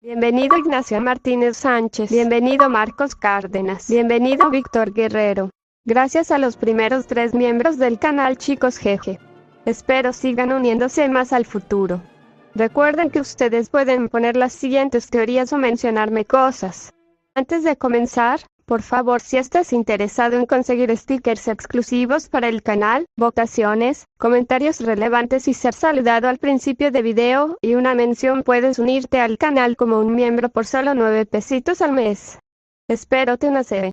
Bienvenido Ignacio Martínez Sánchez. Bienvenido Marcos Cárdenas. Bienvenido Víctor Guerrero. Gracias a los primeros 3 miembros del canal Chicos Jeje. Espero sigan uniéndose más al futuro. Recuerden que ustedes pueden poner las siguientes teorías o mencionarme cosas. Antes de comenzar, por favor, si estás interesado en conseguir stickers exclusivos para el canal, votaciones, comentarios relevantes y ser saludado al principio de video y una mención, puedes unirte al canal como un miembro por solo 9 pesitos al mes. Espero te nace.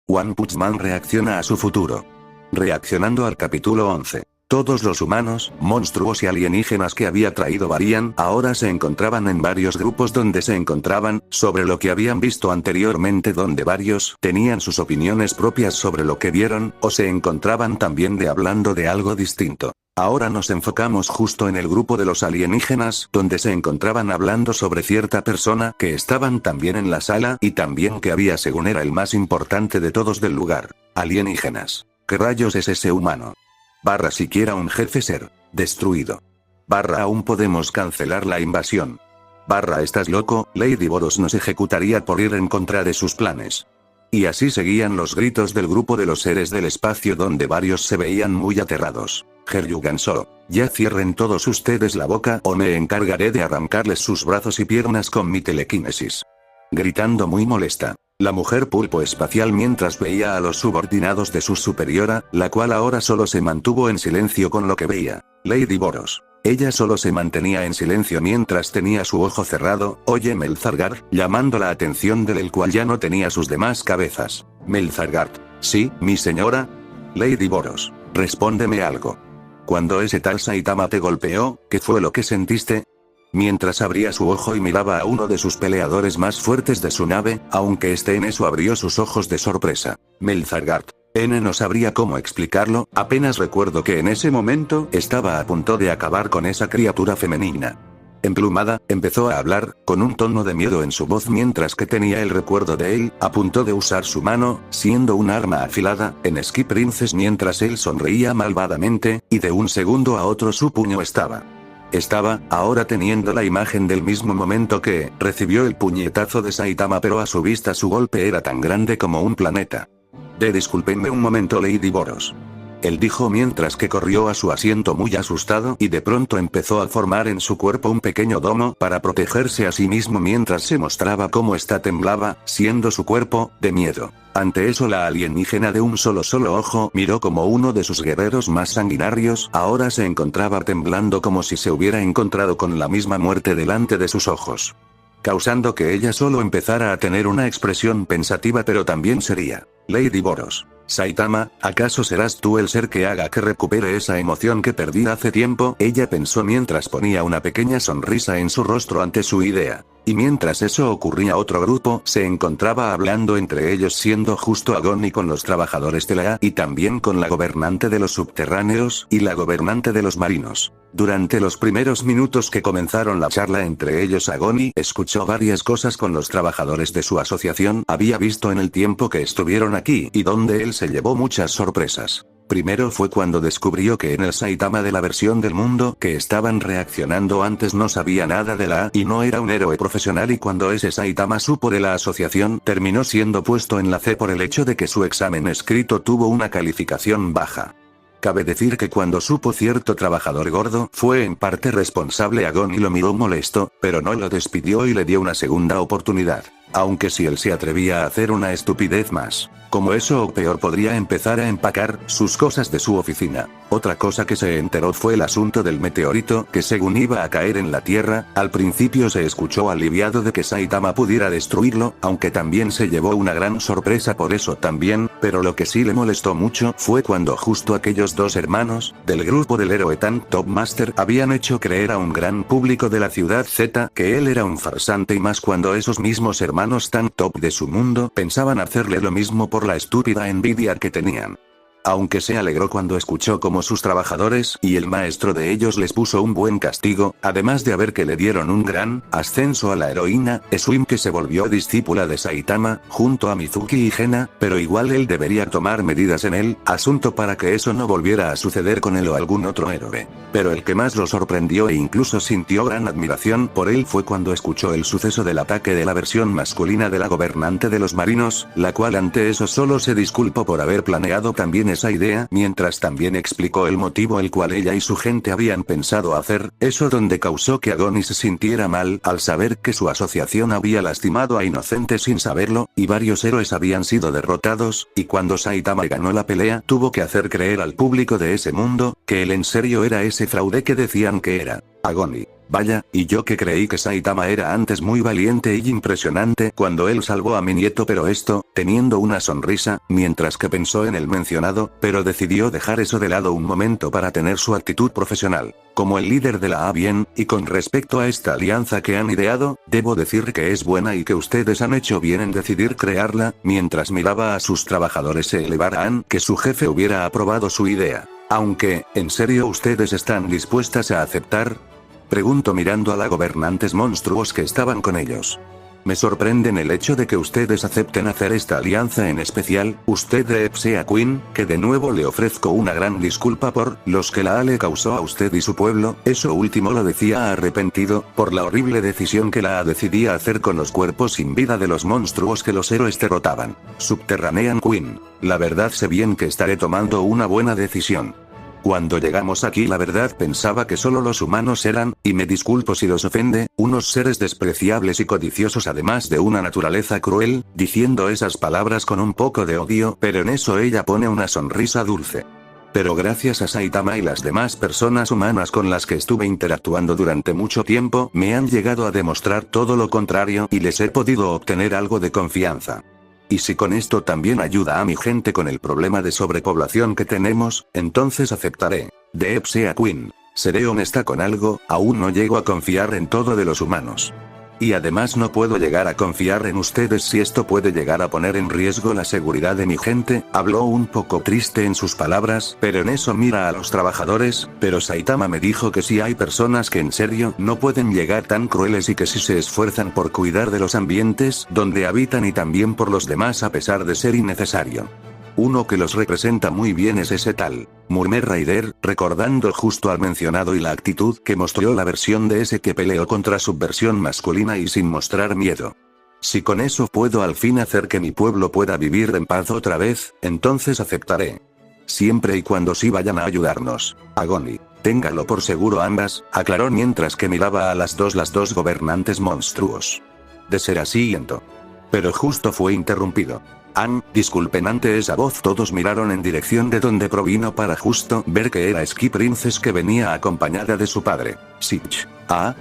One Punch Man reacciona a su futuro. Reaccionando al capítulo 11. Todos los humanos, monstruos y alienígenas que había traído Varian ahora se encontraban en varios grupos donde se encontraban, sobre lo que habían visto anteriormente, donde varios tenían sus opiniones propias sobre lo que vieron, o se encontraban también hablando de algo distinto. Ahora nos enfocamos justo en el grupo de los alienígenas, donde se encontraban hablando sobre cierta persona que estaban también en la sala y también que había, según era el más importante de todos del lugar. Alienígenas. ¿Qué rayos es ese humano? Barra siquiera un jefe ser destruido. Barra aún podemos cancelar la invasión. Barra estás loco, Lady Boros nos ejecutaría por ir en contra de sus planes. Y así seguían los gritos del grupo de los seres del espacio, donde varios se veían muy aterrados. Heryuganso, ya cierren todos ustedes la boca o me encargaré de arrancarles sus brazos y piernas con mi telequinesis. Gritando muy molesta. La mujer pulpo espacial mientras veía a los subordinados de su superiora, la cual ahora solo se mantuvo en silencio con lo que veía. Lady Boros. Ella solo se mantenía en silencio mientras tenía su ojo cerrado. Oye Melzargard, llamando la atención del cual ya no tenía sus demás cabezas. Melzargard. Sí, mi señora. Lady Boros. Respóndeme algo. Cuando ese tal Saitama te golpeó, ¿qué fue lo que sentiste? Mientras abría su ojo y miraba a uno de sus peleadores más fuertes de su nave, aunque este en eso abrió sus ojos de sorpresa. Melzargard. No sabría cómo explicarlo, apenas recuerdo que en ese momento estaba a punto de acabar con esa criatura femenina. Emplumada, empezó a hablar, con un tono de miedo en su voz mientras que tenía el recuerdo de él, a punto de usar su mano, siendo un arma afilada, en Ski Princess mientras él sonreía malvadamente, y de un segundo a otro su puño estaba ahora teniendo la imagen del mismo momento que recibió el puñetazo de Saitama, pero a su vista su golpe era tan grande como un planeta. Discúlpenme un momento Lady Boros. Él dijo mientras que corrió a su asiento muy asustado y de pronto empezó a formar en su cuerpo un pequeño domo para protegerse a sí mismo mientras se mostraba cómo temblaba, siendo su cuerpo de miedo. Ante eso la alienígena de un solo ojo miró como uno de sus guerreros más sanguinarios ahora se encontraba temblando como si se hubiera encontrado con la misma muerte delante de sus ojos. Causando que ella solo empezara a tener una expresión pensativa pero también seria. Lady Boros. Saitama, ¿acaso serás tú el ser que haga que recupere esa emoción que perdí hace tiempo? Ella pensó mientras ponía una pequeña sonrisa en su rostro ante su idea. Y mientras eso ocurría, otro grupo se encontraba hablando entre ellos, siendo justo Agony con los trabajadores de la A y también con la gobernante de los subterráneos y la gobernante de los marinos. Durante los primeros minutos que comenzaron la charla entre ellos, Agony escuchó varias cosas con los trabajadores de su asociación había visto en el tiempo que estuvieron aquí y donde él se llevó muchas sorpresas. Primero fue cuando descubrió que en el Saitama de la versión del mundo que estaban reaccionando antes no sabía nada de la A y no era un héroe profesional, y cuando ese Saitama supo de la asociación terminó siendo puesto en la C por el hecho de que su examen escrito tuvo una calificación baja. Cabe decir que cuando supo cierto trabajador gordo fue en parte responsable, Agony lo miró molesto, pero no lo despidió y le dio una segunda oportunidad. Aunque si él se atrevía a hacer una estupidez más, como eso o peor, podría empezar a empacar sus cosas de su oficina. Otra cosa que se enteró fue el asunto del meteorito que según iba a caer en la Tierra. Al principio se escuchó aliviado de que Saitama pudiera destruirlo, aunque también se llevó una gran sorpresa por eso también, pero lo que sí le molestó mucho fue cuando justo aquellos dos hermanos, del grupo del héroe Tank Top Master, habían hecho creer a un gran público de la ciudad Z que él era un farsante, y más cuando esos mismos hermanos Tank Top de su mundo pensaban hacerle lo mismo por la estúpida envidia que tenían. Aunque se alegró cuando escuchó cómo sus trabajadores y el maestro de ellos les puso un buen castigo, además de haber que le dieron un gran ascenso a la heroína, Swim, que se volvió discípula de Saitama, junto a Mizuki y Hena, pero igual él debería tomar medidas en el asunto para que eso no volviera a suceder con él o algún otro héroe. Pero el que más lo sorprendió e incluso sintió gran admiración por él fue cuando escuchó el suceso del ataque de la versión masculina de la gobernante de los marinos, la cual ante eso solo se disculpó por haber planeado también esa idea, mientras también explicó el motivo el cual ella y su gente habían pensado hacer eso, donde causó que Agony se sintiera mal al saber que su asociación había lastimado a inocentes sin saberlo, y varios héroes habían sido derrotados, y cuando Saitama ganó la pelea tuvo que hacer creer al público de ese mundo que él en serio era ese fraude que decían que era. Agony. Vaya, y yo que creí que Saitama era antes muy valiente y impresionante cuando él salvó a mi nieto, pero esto, teniendo una sonrisa, mientras que pensó en el mencionado, pero decidió dejar eso de lado un momento para tener su actitud profesional. Como el líder de la A bien, y con respecto a esta alianza que han ideado, debo decir que es buena y que ustedes han hecho bien en decidir crearla, mientras miraba a sus trabajadores se elevaran que su jefe hubiera aprobado su idea. Aunque, ¿en serio ustedes están dispuestas a aceptar? Preguntó mirando a las gobernantes monstruos que estaban con ellos. Me sorprende el hecho de que ustedes acepten hacer esta alianza, en especial, usted de Epsea Queen, que de nuevo le ofrezco una gran disculpa por los que la A le causó a usted y su pueblo, eso último lo decía arrepentido, por la horrible decisión que la A decidía hacer con los cuerpos sin vida de los monstruos que los héroes derrotaban. Subterranean Queen. La verdad sé bien que estaré tomando una buena decisión. Cuando llegamos aquí la verdad pensaba que solo los humanos eran, y me disculpo si los ofende, unos seres despreciables y codiciosos, además de una naturaleza cruel, diciendo esas palabras con un poco de odio, pero en eso ella pone una sonrisa dulce. Pero gracias a Saitama y las demás personas humanas con las que estuve interactuando durante mucho tiempo, me han llegado a demostrar todo lo contrario y les he podido obtener algo de confianza. Y si con esto también ayuda a mi gente con el problema de sobrepoblación que tenemos, entonces aceptaré. De Epsea Queen. Seré honesta con algo, aún no llego a confiar en todo de los humanos. Y además no puedo llegar a confiar en ustedes si esto puede llegar a poner en riesgo la seguridad de mi gente, habló un poco triste en sus palabras, pero en eso mira a los trabajadores, pero Saitama me dijo que si hay personas que en serio no pueden llegar tan crueles y que si se esfuerzan por cuidar de los ambientes donde habitan y también por los demás a pesar de ser innecesario. Uno que los representa muy bien es ese tal Murmé Raider, recordando justo al mencionado y la actitud que mostró la versión de ese que peleó contra su versión masculina y sin mostrar miedo. Si con eso puedo al fin hacer que mi pueblo pueda vivir en paz otra vez, entonces aceptaré. Siempre y cuando sí vayan a ayudarnos. Agony. Téngalo por seguro ambas, aclaró mientras que miraba a las dos gobernantes monstruos. De ser así siento. Pero justo fue interrumpido. Disculpen, ante esa voz todos miraron en dirección de donde provino para justo ver que era Ski Princess, que venía acompañada de su padre, Sitch.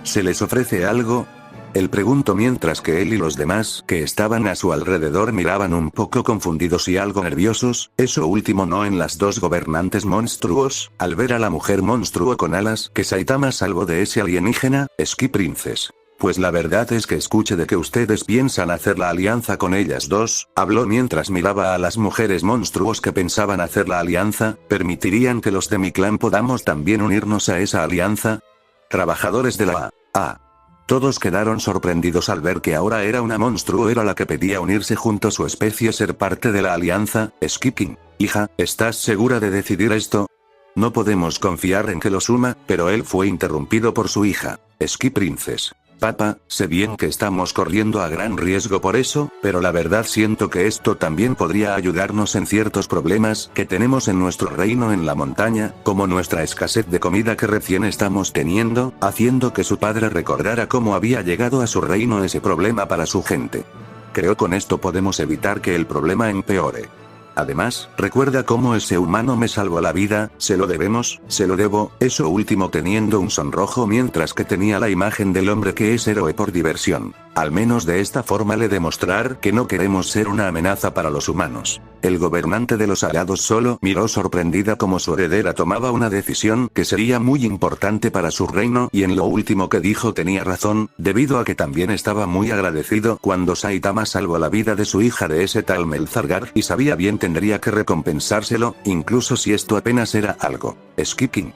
¿Se les ofrece algo? Él preguntó mientras que él y los demás que estaban a su alrededor miraban un poco confundidos y algo nerviosos, eso último no en las dos gobernantes monstruos, al ver a la mujer monstruo con alas que Saitama salvó de ese alienígena, Ski Princess. Pues la verdad es que escuché de que ustedes piensan hacer la alianza con ellas dos, habló mientras miraba a las mujeres monstruos que pensaban hacer la alianza, ¿permitirían que los de mi clan podamos también unirnos a esa alianza? Trabajadores de la A. Todos quedaron sorprendidos al ver que ahora era una monstruo era la que pedía unirse junto a su especie, ser parte de la alianza. Skipping. Hija, ¿estás segura de decidir esto? No podemos confiar en que lo suma, pero él fue interrumpido por su hija, Ski Princess. Papá, sé bien que estamos corriendo a gran riesgo por eso, pero la verdad siento que esto también podría ayudarnos en ciertos problemas que tenemos en nuestro reino en la montaña, como nuestra escasez de comida que recién estamos teniendo, haciendo que su padre recordara cómo había llegado a su reino ese problema para su gente. Creo con esto podemos evitar que el problema empeore. Además, recuerda cómo ese humano me salvó la vida, se lo debo, eso último teniendo un sonrojo mientras que tenía la imagen del hombre que es héroe por diversión. Al menos de esta forma le demostrar que no queremos ser una amenaza para los humanos. El gobernante de los alados solo miró sorprendida como su heredera tomaba una decisión que sería muy importante para su reino y en lo último que dijo tenía razón, debido a que también estaba muy agradecido cuando Saitama salvó la vida de su hija de ese tal Melzargar y sabía bien tendría que recompensárselo, incluso si esto apenas era algo. Skipping.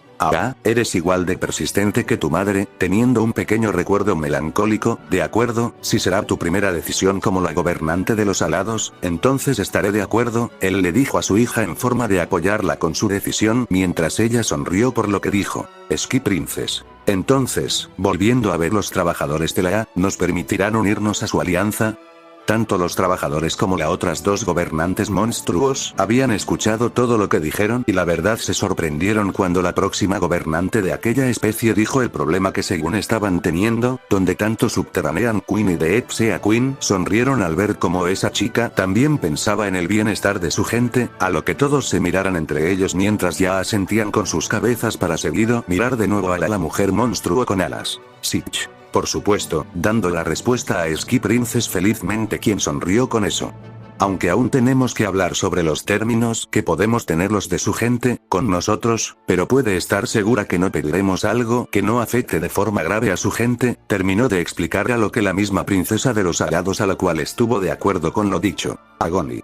Eres igual de persistente que tu madre, teniendo un pequeño recuerdo melancólico, de acuerdo, si será tu primera decisión como la gobernante de los alados, entonces estaré de acuerdo, él le dijo a su hija en forma de apoyarla con su decisión mientras ella sonrió por lo que dijo. Ski Princess. Entonces, volviendo a ver los trabajadores de la A, ¿nos permitirán unirnos a su alianza? Tanto los trabajadores como las otras dos gobernantes monstruos habían escuchado todo lo que dijeron y la verdad se sorprendieron cuando la próxima gobernante de aquella especie dijo el problema que según estaban teniendo, donde tanto Subterranean Queen y The Epsea Queen sonrieron al ver cómo esa chica también pensaba en el bienestar de su gente, a lo que todos se miraran entre ellos mientras ya asentían con sus cabezas para seguido mirar de nuevo a la mujer monstruo con alas. Sitch. Por supuesto, dando la respuesta a Ski Princess felizmente quien sonrió con eso. Aunque aún tenemos que hablar sobre los términos que podemos tener los de su gente, con nosotros, pero puede estar segura que no pediremos algo que no afecte de forma grave a su gente, terminó de explicar a lo que la misma princesa de los alados a la cual estuvo de acuerdo con lo dicho. Agony.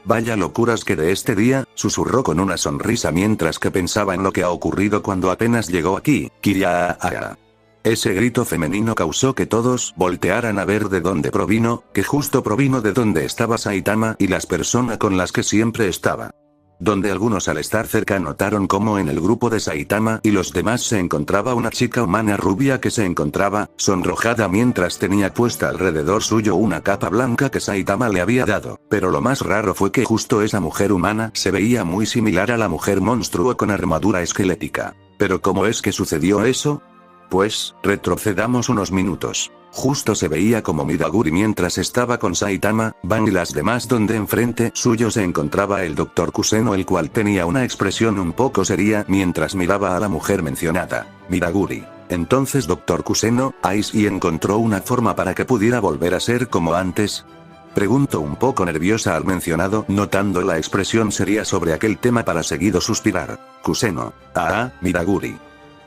Vaya locuras que de este día, susurró con una sonrisa mientras que pensaba en lo que ha ocurrido cuando apenas llegó aquí, Kiria. Ese grito femenino causó que todos voltearan a ver de dónde provino, que justo provino de donde estaba Saitama y las personas con las que siempre estaba. Donde algunos al estar cerca notaron cómo en el grupo de Saitama y los demás se encontraba una chica humana rubia que se encontraba, sonrojada mientras tenía puesta alrededor suyo una capa blanca que Saitama le había dado, pero lo más raro fue que justo esa mujer humana se veía muy similar a la mujer monstruo con armadura esquelética. ¿Pero cómo es que sucedió eso? Pues, retrocedamos unos minutos. Justo se veía como Midaguri mientras estaba con Saitama, Ban y las demás donde enfrente suyo se encontraba el Dr. Kuseno el cual tenía una expresión un poco seria mientras miraba a la mujer mencionada, Midaguri. Entonces Dr. Kuseno, ¿y encontró una forma para que pudiera volver a ser como antes? Preguntó un poco nerviosa al mencionado, notando la expresión seria sobre aquel tema para seguido suspirar. Kuseno. Midaguri.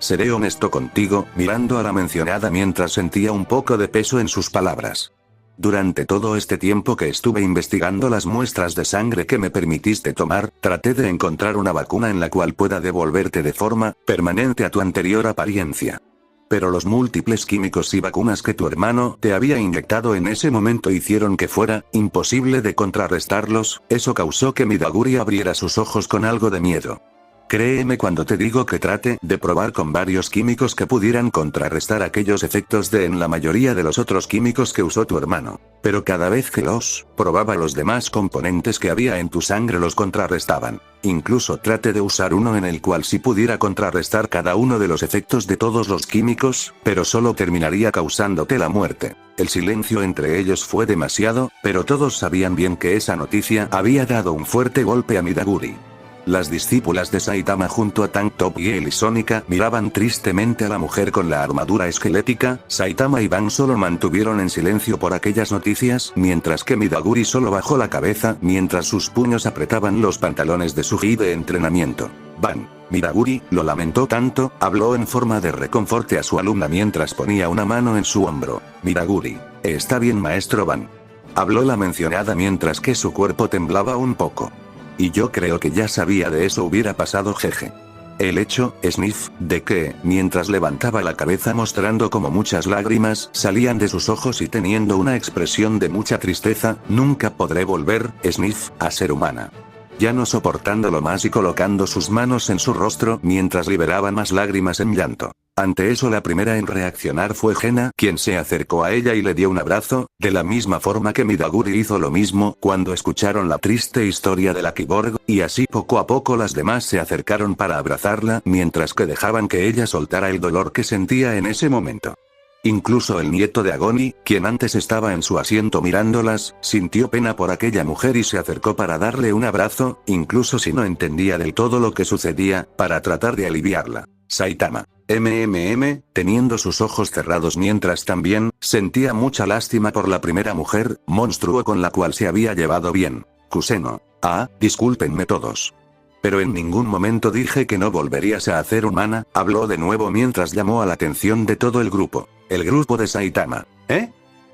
Seré honesto contigo, mirando a la mencionada mientras sentía un poco de peso en sus palabras. Durante todo este tiempo que estuve investigando las muestras de sangre que me permitiste tomar, traté de encontrar una vacuna en la cual pueda devolverte de forma permanente a tu anterior apariencia. Pero los múltiples químicos y vacunas que tu hermano te había inyectado en ese momento hicieron que fuera imposible de contrarrestarlos, eso causó que Midaguri abriera sus ojos con algo de miedo. Créeme cuando te digo que trate de probar con varios químicos que pudieran contrarrestar aquellos efectos de en la mayoría de los otros químicos que usó tu hermano. Pero cada vez que los probaba los demás componentes que había en tu sangre los contrarrestaban. Incluso trate de usar uno en el cual sí pudiera contrarrestar cada uno de los efectos de todos los químicos, pero solo terminaría causándote la muerte. El silencio entre ellos fue demasiado, pero todos sabían bien que esa noticia había dado un fuerte golpe a Midaguri. Las discípulas de Saitama junto a Tank Top y él y Sónica miraban tristemente a la mujer con la armadura esquelética, Saitama y Ban solo mantuvieron en silencio por aquellas noticias, mientras que Midaguri solo bajó la cabeza mientras sus puños apretaban los pantalones de su gi de entrenamiento. Ban. Midaguri, lo lamentó tanto, habló en forma de reconforte a su alumna mientras ponía una mano en su hombro. Midaguri. Está bien maestro Ban. Habló la mencionada mientras que su cuerpo temblaba un poco. Y yo creo que ya sabía de eso hubiera pasado jeje. El hecho, sniff, de que, mientras levantaba la cabeza mostrando como muchas lágrimas salían de sus ojos y teniendo una expresión de mucha tristeza, nunca podré volver, sniff, a ser humana. Ya no soportándolo más y colocando sus manos en su rostro mientras liberaba más lágrimas en llanto. Ante eso la primera en reaccionar fue Hena, quien se acercó a ella y le dio un abrazo, de la misma forma que Midaguri hizo lo mismo cuando escucharon la triste historia de la Kyborg, y así poco a poco las demás se acercaron para abrazarla mientras que dejaban que ella soltara el dolor que sentía en ese momento. Incluso el nieto de Agony, quien antes estaba en su asiento mirándolas, sintió pena por aquella mujer y se acercó para darle un abrazo, incluso si no entendía del todo lo que sucedía, para tratar de aliviarla. Saitama. Teniendo sus ojos cerrados mientras también, sentía mucha lástima por la primera mujer, monstruo con la cual se había llevado bien. Kuseno. Discúlpenme todos. Pero en ningún momento dije que no volverías a hacer humana, habló de nuevo mientras llamó a la atención de todo el grupo. El grupo de Saitama.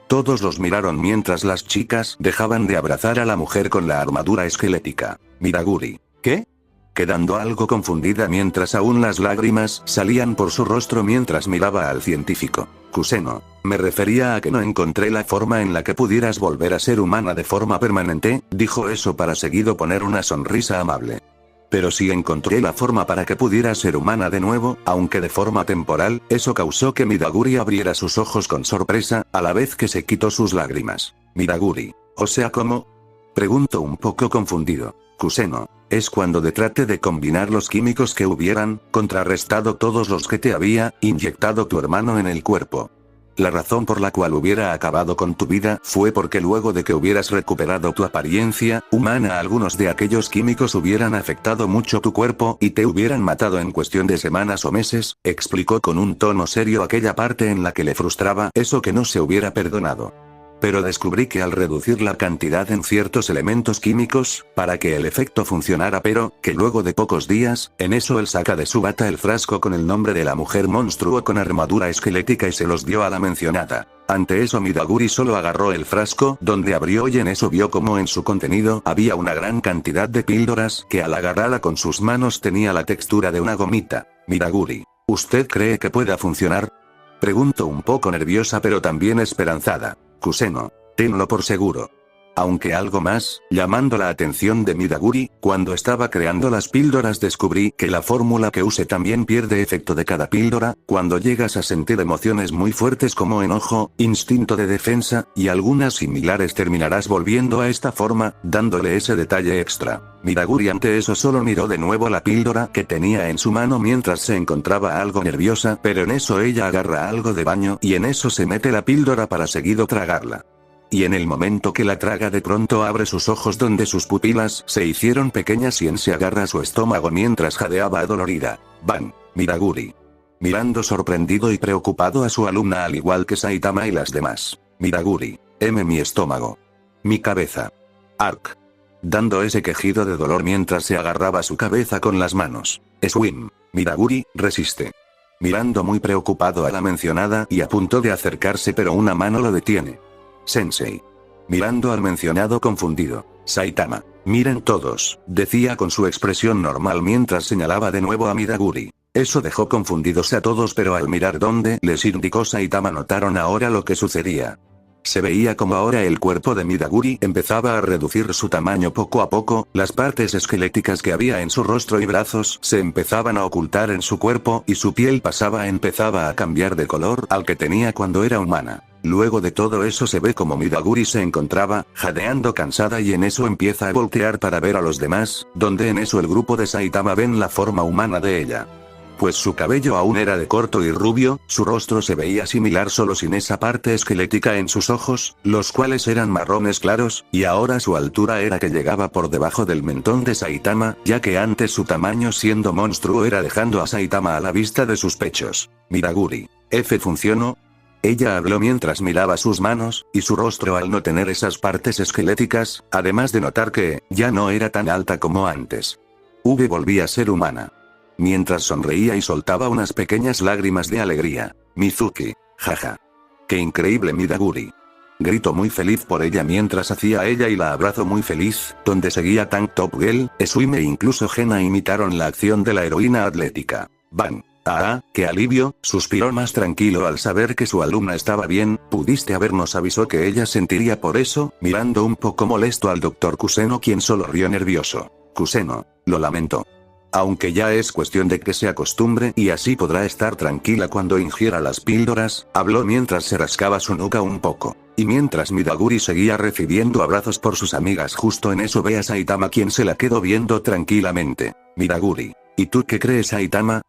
Todos los miraron mientras las chicas dejaban de abrazar a la mujer con la armadura esquelética. Midaguri. ¿Qué? Quedando algo confundida mientras aún las lágrimas salían por su rostro mientras miraba al científico. Kuseno. Me refería a que no encontré la forma en la que pudieras volver a ser humana de forma permanente, dijo eso para seguido poner una sonrisa amable. Pero sí encontré la forma para que pudiera ser humana de nuevo, aunque de forma temporal, eso causó que Midaguri abriera sus ojos con sorpresa, a la vez que se quitó sus lágrimas. Midaguri. O sea, ¿cómo? Preguntó un poco confundido. Kuseno. Es cuando trate de combinar los químicos que hubieran contrarrestado todos los que te había inyectado tu hermano en el cuerpo. La razón por la cual hubiera acabado con tu vida fue porque luego de que hubieras recuperado tu apariencia humana, algunos de aquellos químicos hubieran afectado mucho tu cuerpo y te hubieran matado en cuestión de semanas o meses, explicó con un tono serio aquella parte en la que le frustraba eso que no se hubiera perdonado. Pero descubrí que al reducir la cantidad en ciertos elementos químicos, para que el efecto funcionara, pero, que luego de pocos días, en eso él saca de su bata el frasco con el nombre de la mujer monstruo con armadura esquelética y se los dio a la mencionada. Ante eso Midaguri solo agarró el frasco, donde abrió y en eso vio como en su contenido había una gran cantidad de píldoras que al agarrarla con sus manos tenía la textura de una gomita. Midaguri. ¿Usted cree que pueda funcionar? Preguntó un poco nerviosa pero también esperanzada. Kuseno. Tenlo por seguro. Aunque algo más, llamando la atención de Midaguri, cuando estaba creando las píldoras descubrí que la fórmula que use también pierde efecto de cada píldora, cuando llegas a sentir emociones muy fuertes como enojo, instinto de defensa, y algunas similares terminarás volviendo a esta forma, dándole ese detalle extra. Midaguri ante eso solo miró de nuevo la píldora que tenía en su mano mientras se encontraba algo nerviosa, pero en eso ella agarra algo de baño y en eso se mete la píldora para seguido tragarla. Y en el momento que la traga de pronto abre sus ojos donde sus pupilas se hicieron pequeñas y en se agarra su estómago mientras jadeaba adolorida. Van. Midaguri. Mirando sorprendido y preocupado a su alumna al igual que Saitama y las demás. Midaguri. Mi estómago. Mi cabeza. Ark. Dando ese quejido de dolor mientras se agarraba su cabeza con las manos. Swim. Midaguri, resiste. Mirando muy preocupado a la mencionada y a punto de acercarse pero una mano lo detiene. Sensei. Mirando al mencionado confundido. Saitama. Miren todos, decía con su expresión normal mientras señalaba de nuevo a Midaguri. Eso dejó confundidos a todos pero al mirar donde les indicó Saitama notaron ahora lo que sucedía. Se veía como ahora el cuerpo de Midaguri empezaba a reducir su tamaño poco a poco, las partes esqueléticas que había en su rostro y brazos se empezaban a ocultar en su cuerpo y su piel empezaba a cambiar de color al que tenía cuando era humana. Luego de todo eso se ve como Midaguri se encontraba, jadeando cansada y en eso empieza a voltear para ver a los demás, donde en eso el grupo de Saitama ven la forma humana de ella. Pues su cabello aún era de corto y rubio, su rostro se veía similar solo sin esa parte esquelética en sus ojos, los cuales eran marrones claros, y ahora su altura era que llegaba por debajo del mentón de Saitama, ya que antes su tamaño siendo monstruo era dejando a Saitama a la vista de sus pechos. Midaguri. ¿Funcionó? Ella habló mientras miraba sus manos, y su rostro al no tener esas partes esqueléticas, además de notar que, ya no era tan alta como antes. Volvía a ser humana. Mientras sonreía y soltaba unas pequeñas lágrimas de alegría. Mizuki. Jaja. ¡Qué increíble Midaguri! Grito muy feliz por ella mientras hacía ella y la abrazo muy feliz, donde seguía Tank Top Girl, Swim e incluso Gena imitaron la acción de la heroína atlética. Van. ¡Qué alivio! Suspiró más tranquilo al saber que su alumna estaba bien, pudiste habernos avisó que ella sentiría por eso, mirando un poco molesto al Dr. Kuseno quien solo rió nervioso. Kuseno. Lo lamento. Aunque ya es cuestión de que se acostumbre y así podrá estar tranquila cuando ingiera las píldoras, habló mientras se rascaba su nuca un poco. Y mientras Midaguri seguía recibiendo abrazos por sus amigas justo en eso ve a Saitama quien se la quedó viendo tranquilamente. Midaguri. ¿Y tú qué crees Saitama?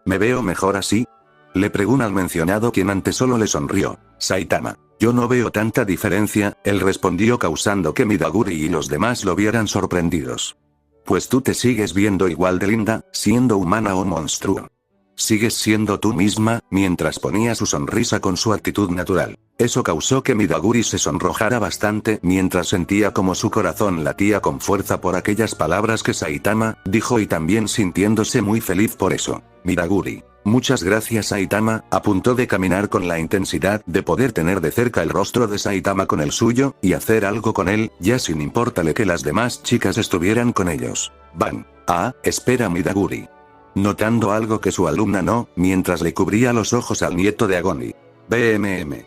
¿Me veo mejor así? Le pregunta al mencionado quien antes solo le sonrió. Saitama. Yo no veo tanta diferencia, él respondió causando que Midaguri y los demás lo vieran sorprendidos. Pues tú te sigues viendo igual de linda, siendo humana o monstruo. Sigues siendo tú misma, mientras ponía su sonrisa con su actitud natural. Eso causó que Midaguri se sonrojara bastante mientras sentía como su corazón latía con fuerza por aquellas palabras que Saitama dijo y también sintiéndose muy feliz por eso. Midaguri. Muchas gracias Saitama, a punto de caminar con la intensidad de poder tener de cerca el rostro de Saitama con el suyo, y hacer algo con él, ya sin importarle que las demás chicas estuvieran con ellos. Van. Espera Midaguri. Notando algo que su alumna no, mientras le cubría los ojos al nieto de Agoni. BMM.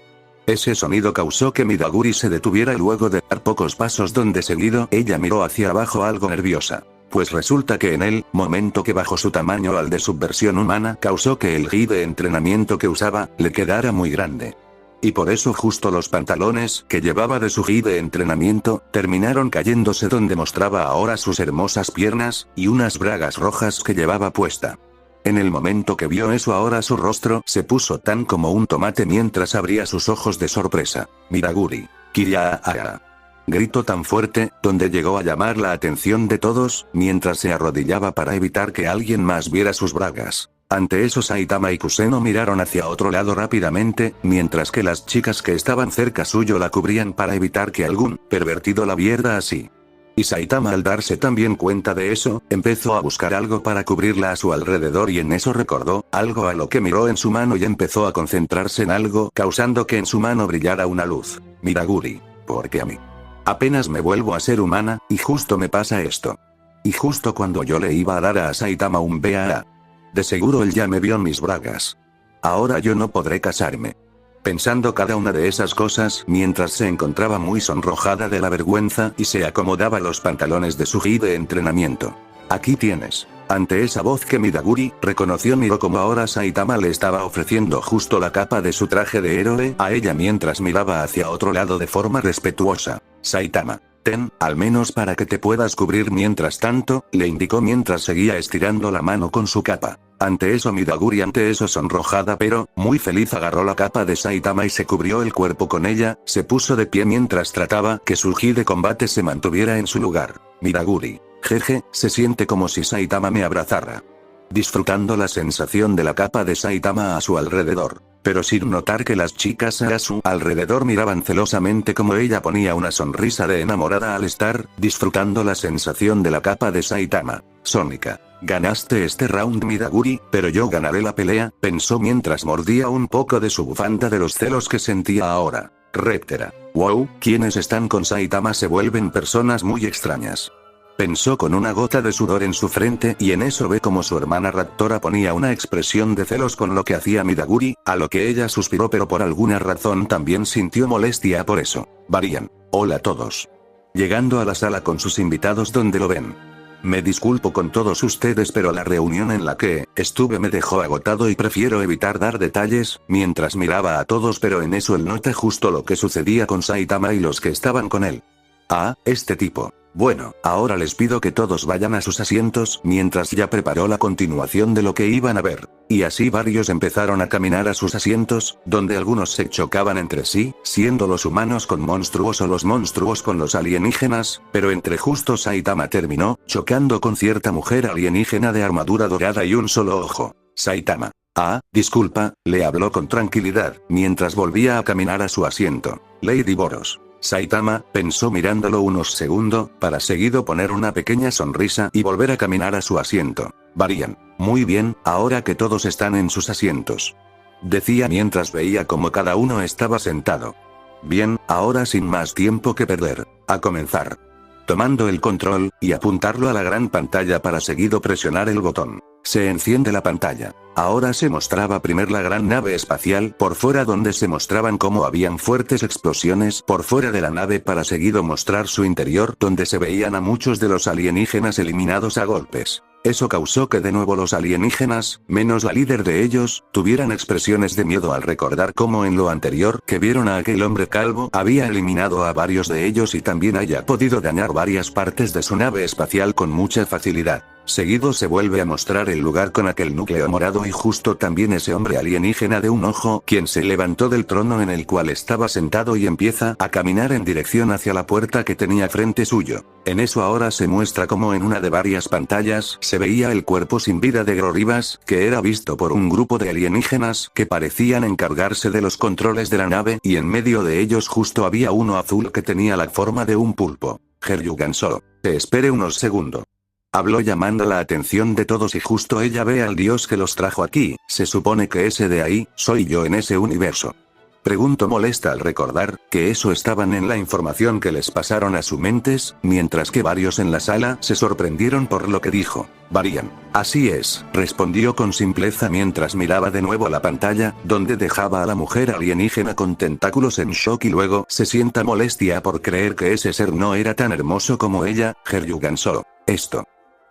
Ese sonido causó que Midaguri se detuviera y luego de dar pocos pasos donde seguido ella miró hacia abajo algo nerviosa. Pues resulta que en el momento que bajó su tamaño al de su versión humana causó que el gi de entrenamiento que usaba le quedara muy grande. Y por eso justo los pantalones que llevaba de su gi de entrenamiento terminaron cayéndose donde mostraba ahora sus hermosas piernas y unas bragas rojas que llevaba puesta. En el momento que vio eso ahora su rostro se puso tan como un tomate mientras abría sus ojos de sorpresa. Midaguri. Kiria. Gritó tan fuerte, donde llegó a llamar la atención de todos, mientras se arrodillaba para evitar que alguien más viera sus bragas. Ante eso Saitama y Kuseno miraron hacia otro lado rápidamente, mientras que las chicas que estaban cerca suyo la cubrían para evitar que algún pervertido la viera así. Y Saitama al darse también cuenta de eso, empezó a buscar algo para cubrirla a su alrededor y en eso recordó algo a lo que miró en su mano y empezó a concentrarse en algo causando que en su mano brillara una luz. Midaguri. Porque a mí. Apenas me vuelvo a ser humana, y justo me pasa esto. Y justo cuando yo le iba a dar a Saitama un BAA. De seguro él ya me vio en mis bragas. Ahora yo no podré casarme. Pensando cada una de esas cosas mientras se encontraba muy sonrojada de la vergüenza y se acomodaba los pantalones de su gi de entrenamiento. Aquí tienes. Ante esa voz que Midaguri reconoció miró como ahora Saitama le estaba ofreciendo justo la capa de su traje de héroe a ella mientras miraba hacia otro lado de forma respetuosa. Saitama. Ten, al menos para que te puedas cubrir mientras tanto, le indicó mientras seguía estirando la mano con su capa. Ante eso Midaguri sonrojada pero, muy feliz agarró la capa de Saitama y se cubrió el cuerpo con ella, se puso de pie mientras trataba que su gi de combate se mantuviera en su lugar. Midaguri. Jeje, se siente como si Saitama me abrazara. Disfrutando la sensación de la capa de Saitama a su alrededor. Pero sin notar que las chicas a su alrededor miraban celosamente como ella ponía una sonrisa de enamorada al estar disfrutando la sensación de la capa de Saitama. Sónica. Ganaste este round Midaguri, pero yo ganaré la pelea, pensó mientras mordía un poco de su bufanda de los celos que sentía ahora. Reptera. Wow, quienes están con Saitama se vuelven personas muy extrañas. Pensó con una gota de sudor en su frente y en eso ve como su hermana Raptora ponía una expresión de celos con lo que hacía Midaguri, a lo que ella suspiró pero por alguna razón también sintió molestia por eso. Varian. Hola a todos. Llegando a la sala con sus invitados donde lo ven. Me disculpo con todos ustedes pero la reunión en la que estuve me dejó agotado y prefiero evitar dar detalles, mientras miraba a todos pero en eso él nota justo lo que sucedía con Saitama y los que estaban con él. Este tipo. Bueno, ahora les pido que todos vayan a sus asientos mientras ya preparó la continuación de lo que iban a ver. Y así varios empezaron a caminar a sus asientos, donde algunos se chocaban entre sí, siendo los humanos con monstruos o los monstruos con los alienígenas, pero entre justo Saitama terminó chocando con cierta mujer alienígena de armadura dorada y un solo ojo. Saitama. Disculpa, le habló con tranquilidad, mientras volvía a caminar a su asiento. Lady Boros. Saitama pensó mirándolo unos segundos, para seguido poner una pequeña sonrisa y volver a caminar a su asiento. Varian. Muy bien, ahora que todos están en sus asientos. Decía mientras veía cómo cada uno estaba sentado. Bien, ahora sin más tiempo que perder. A comenzar. Tomando el control, y apuntarlo a la gran pantalla para seguido presionar el botón. Se enciende la pantalla. Ahora se mostraba primero la gran nave espacial por fuera donde se mostraban cómo habían fuertes explosiones por fuera de la nave para seguido mostrar su interior donde se veían a muchos de los alienígenas eliminados a golpes. Eso causó que de nuevo los alienígenas, menos la líder de ellos, tuvieran expresiones de miedo al recordar cómo en lo anterior que vieron a aquel hombre calvo había eliminado a varios de ellos y también haya podido dañar varias partes de su nave espacial con mucha facilidad. Seguido se vuelve a mostrar el lugar con aquel núcleo morado y justo también ese hombre alienígena de un ojo, quien se levantó del trono en el cual estaba sentado y empieza a caminar en dirección hacia la puerta que tenía frente suyo. En eso ahora se muestra como en una de varias pantallas se veía el cuerpo sin vida de Grorivas, que era visto por un grupo de alienígenas que parecían encargarse de los controles de la nave, y en medio de ellos justo había uno azul que tenía la forma de un pulpo. Heryugan solo. Te espere unos segundos. Habló llamando la atención de todos y justo ella ve al dios que los trajo aquí. Se supone que ese de ahí, soy yo en ese universo. Pregunto molesta al recordar que eso estaban en la información que les pasaron a sus mentes, mientras que varios en la sala se sorprendieron por lo que dijo. Varian. Así es, respondió con simpleza mientras miraba de nuevo la pantalla, donde dejaba a la mujer alienígena con tentáculos en shock y luego se sienta molestia por creer que ese ser no era tan hermoso como ella. Heryugan solo.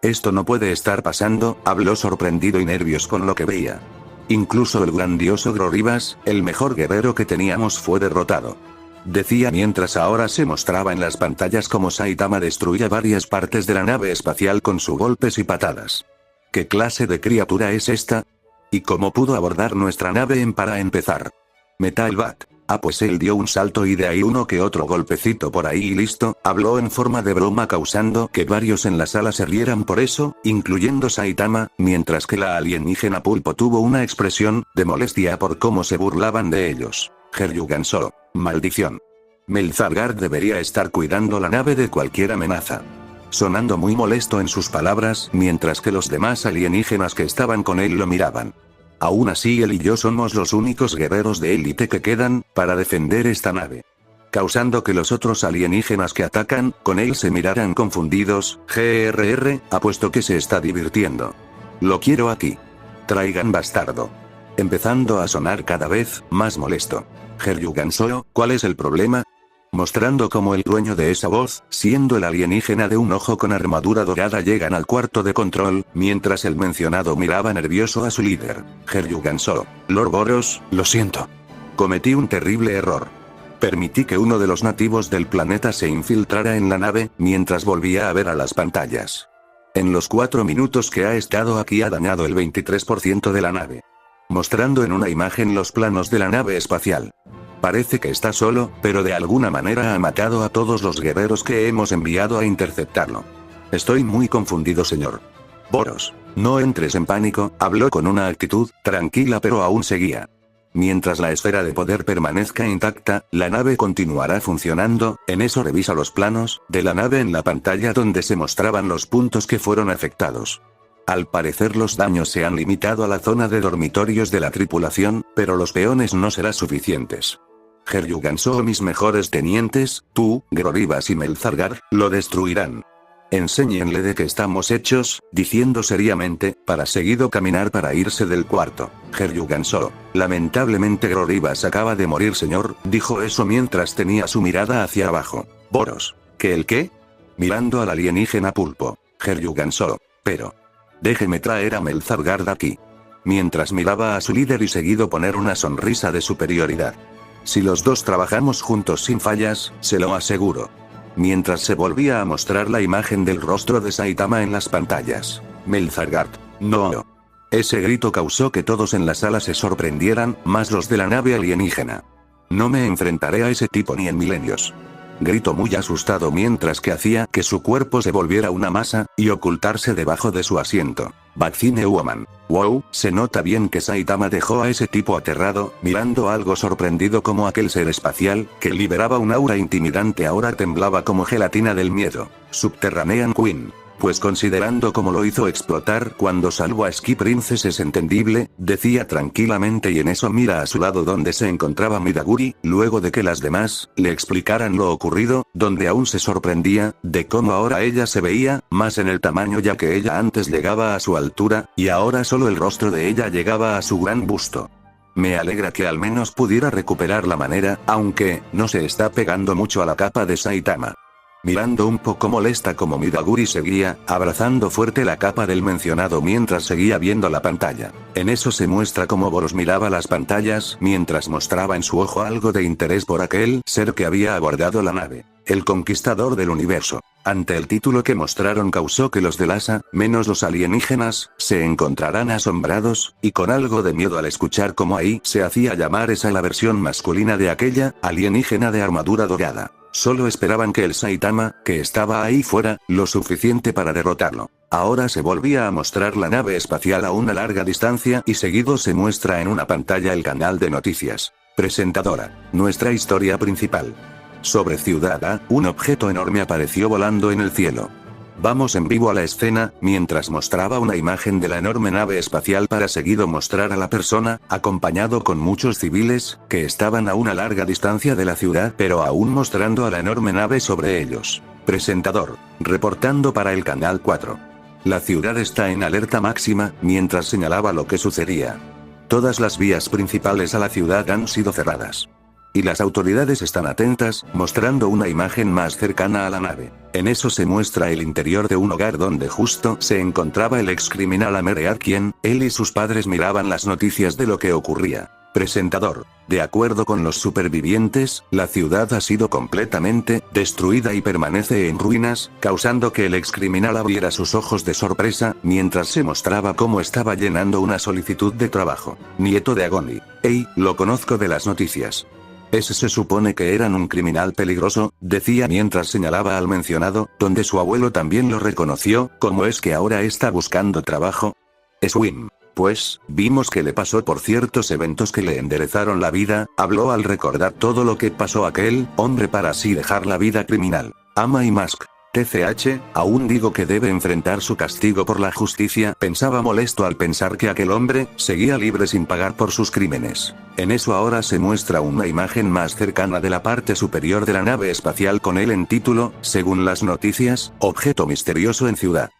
Esto no puede estar pasando, habló sorprendido y nervioso con lo que veía. Incluso el grandioso Grorivas, el mejor guerrero que teníamos, fue derrotado. Decía mientras ahora se mostraba en las pantallas como Saitama destruía varias partes de la nave espacial con sus golpes y patadas. ¿Qué clase de criatura es esta? ¿Y cómo pudo abordar nuestra nave para empezar? Metal Bat. Ah, pues él dio un salto y de ahí uno que otro golpecito por ahí y listo, habló en forma de broma causando que varios en la sala se rieran por eso, incluyendo Saitama, mientras que la alienígena pulpo tuvo una expresión de molestia por cómo se burlaban de ellos. Heryugan solo. Maldición. Melzargard debería estar cuidando la nave de cualquier amenaza. Sonando muy molesto en sus palabras, mientras que los demás alienígenas que estaban con él lo miraban. Aún así él y yo somos los únicos guerreros de élite que quedan, para defender esta nave. Causando que los otros alienígenas que atacan con él se miraran confundidos. Apuesto que se está divirtiendo. Lo quiero aquí. Traigan bastardo. Empezando a sonar cada vez más molesto. Heryugan solo, ¿cuál es el problema? Mostrando cómo el dueño de esa voz, siendo el alienígena de un ojo con armadura dorada, llegan al cuarto de control, mientras el mencionado miraba nervioso a su líder. Heryugan solo. Lord Boros, lo siento. Cometí un terrible error. Permití que uno de los nativos del planeta se infiltrara en la nave, mientras volvía a ver a las pantallas. En los 4 minutos que ha estado aquí ha dañado el 23% de la nave. Mostrando en una imagen los planos de la nave espacial. Parece que está solo, pero de alguna manera ha matado a todos los guerreros que hemos enviado a interceptarlo. Estoy muy confundido, señor Boros. No entres en pánico, habló con una actitud tranquila, pero aún seguía. Mientras la esfera de poder permanezca intacta, la nave continuará funcionando. En eso revisa los planos de la nave en la pantalla donde se mostraban los puntos que fueron afectados. Al parecer los daños se han limitado a la zona de dormitorios de la tripulación, pero los peones no serán suficientes. Heryugan solo, mis mejores tenientes, tú, Grorivas y Melzargard, lo destruirán. Enséñenle de qué estamos hechos, diciendo seriamente, para seguido caminar para irse del cuarto. Heryugan solo. Lamentablemente Grorivas acaba de morir, señor, dijo eso mientras tenía su mirada hacia abajo. Boros. ¿Qué el qué? Mirando al alienígena pulpo. Heryugan solo. Pero. Déjeme traer a Melzargard aquí. Mientras miraba a su líder y seguido poner una sonrisa de superioridad. Si los dos trabajamos juntos sin fallas, se lo aseguro. Mientras se volvía a mostrar la imagen del rostro de Saitama en las pantallas. Melzargard. No. Ese grito causó que todos en la sala se sorprendieran, más los de la nave alienígena. No me enfrentaré a ese tipo ni en milenios. Gritó muy asustado mientras que hacía que su cuerpo se volviera una masa, y ocultarse debajo de su asiento. Vaccine Woman. Wow, se nota bien que Saitama dejó a ese tipo aterrado, mirando algo sorprendido como aquel ser espacial, que liberaba un aura intimidante ahora temblaba como gelatina del miedo. Subterranean Queen. Pues considerando cómo lo hizo explotar cuando salvó a Ski Princess es entendible, decía tranquilamente y en eso mira a su lado donde se encontraba Midaguri, luego de que las demás le explicaran lo ocurrido, donde aún se sorprendía de cómo ahora ella se veía más en el tamaño, ya que ella antes llegaba a su altura, y ahora solo el rostro de ella llegaba a su gran busto. Me alegra que al menos pudiera recuperar la manera, aunque no se está pegando mucho a la capa de Saitama. Mirando un poco molesta como Midaguri seguía, abrazando fuerte la capa del mencionado mientras seguía viendo la pantalla. En eso se muestra como Boros miraba las pantallas mientras mostraba en su ojo algo de interés por aquel ser que había abordado la nave. el conquistador del universo. Ante el título que mostraron causó que los de Lhasa, menos los alienígenas, se encontraran asombrados, y con algo de miedo al escuchar cómo ahí se hacía llamar esa la versión masculina de aquella alienígena de armadura dorada. Solo esperaban que el Saitama, que estaba ahí fuera, lo suficiente para derrotarlo. Ahora se volvía a mostrar la nave espacial a una larga distancia y seguido se muestra en una pantalla el canal de noticias. Presentadora. Nuestra historia principal. Sobre Ciudad A, un objeto enorme apareció volando en el cielo. Vamos en vivo a la escena, mientras mostraba una imagen de la enorme nave espacial para seguido mostrar a la persona, acompañado con muchos civiles, que estaban a una larga distancia de la ciudad pero aún mostrando a la enorme nave sobre ellos. Presentador. Reportando para el canal 4. La ciudad está en alerta máxima, mientras señalaba lo que sucedía. Todas las vías principales a la ciudad han sido cerradas. Y las autoridades están atentas, mostrando una imagen más cercana a la nave. En eso se muestra el interior de un hogar donde justo se encontraba el ex criminal Amer, quien, él y sus padres miraban las noticias de lo que ocurría. Presentador. De acuerdo con los supervivientes, la ciudad ha sido completamente destruida y permanece en ruinas, causando que el ex criminal abriera sus ojos de sorpresa, mientras se mostraba cómo estaba llenando una solicitud de trabajo. Nieto de Agony. Hey, lo conozco de las noticias. Ese se supone que eran un criminal peligroso, decía mientras señalaba al mencionado, donde su abuelo también lo reconoció. ¿Cómo es que ahora está buscando trabajo? Swim. Pues, vimos que le pasó por ciertos eventos que le enderezaron la vida, habló al recordar todo lo que pasó aquel hombre para así dejar la vida criminal. Ama y Mask. TCH, aún digo que debe enfrentar su castigo por la justicia, pensaba molesto al pensar que aquel hombre seguía libre sin pagar por sus crímenes. En eso ahora se muestra una imagen más cercana de la parte superior de la nave espacial con él en título, según las noticias, objeto misterioso en ciudad.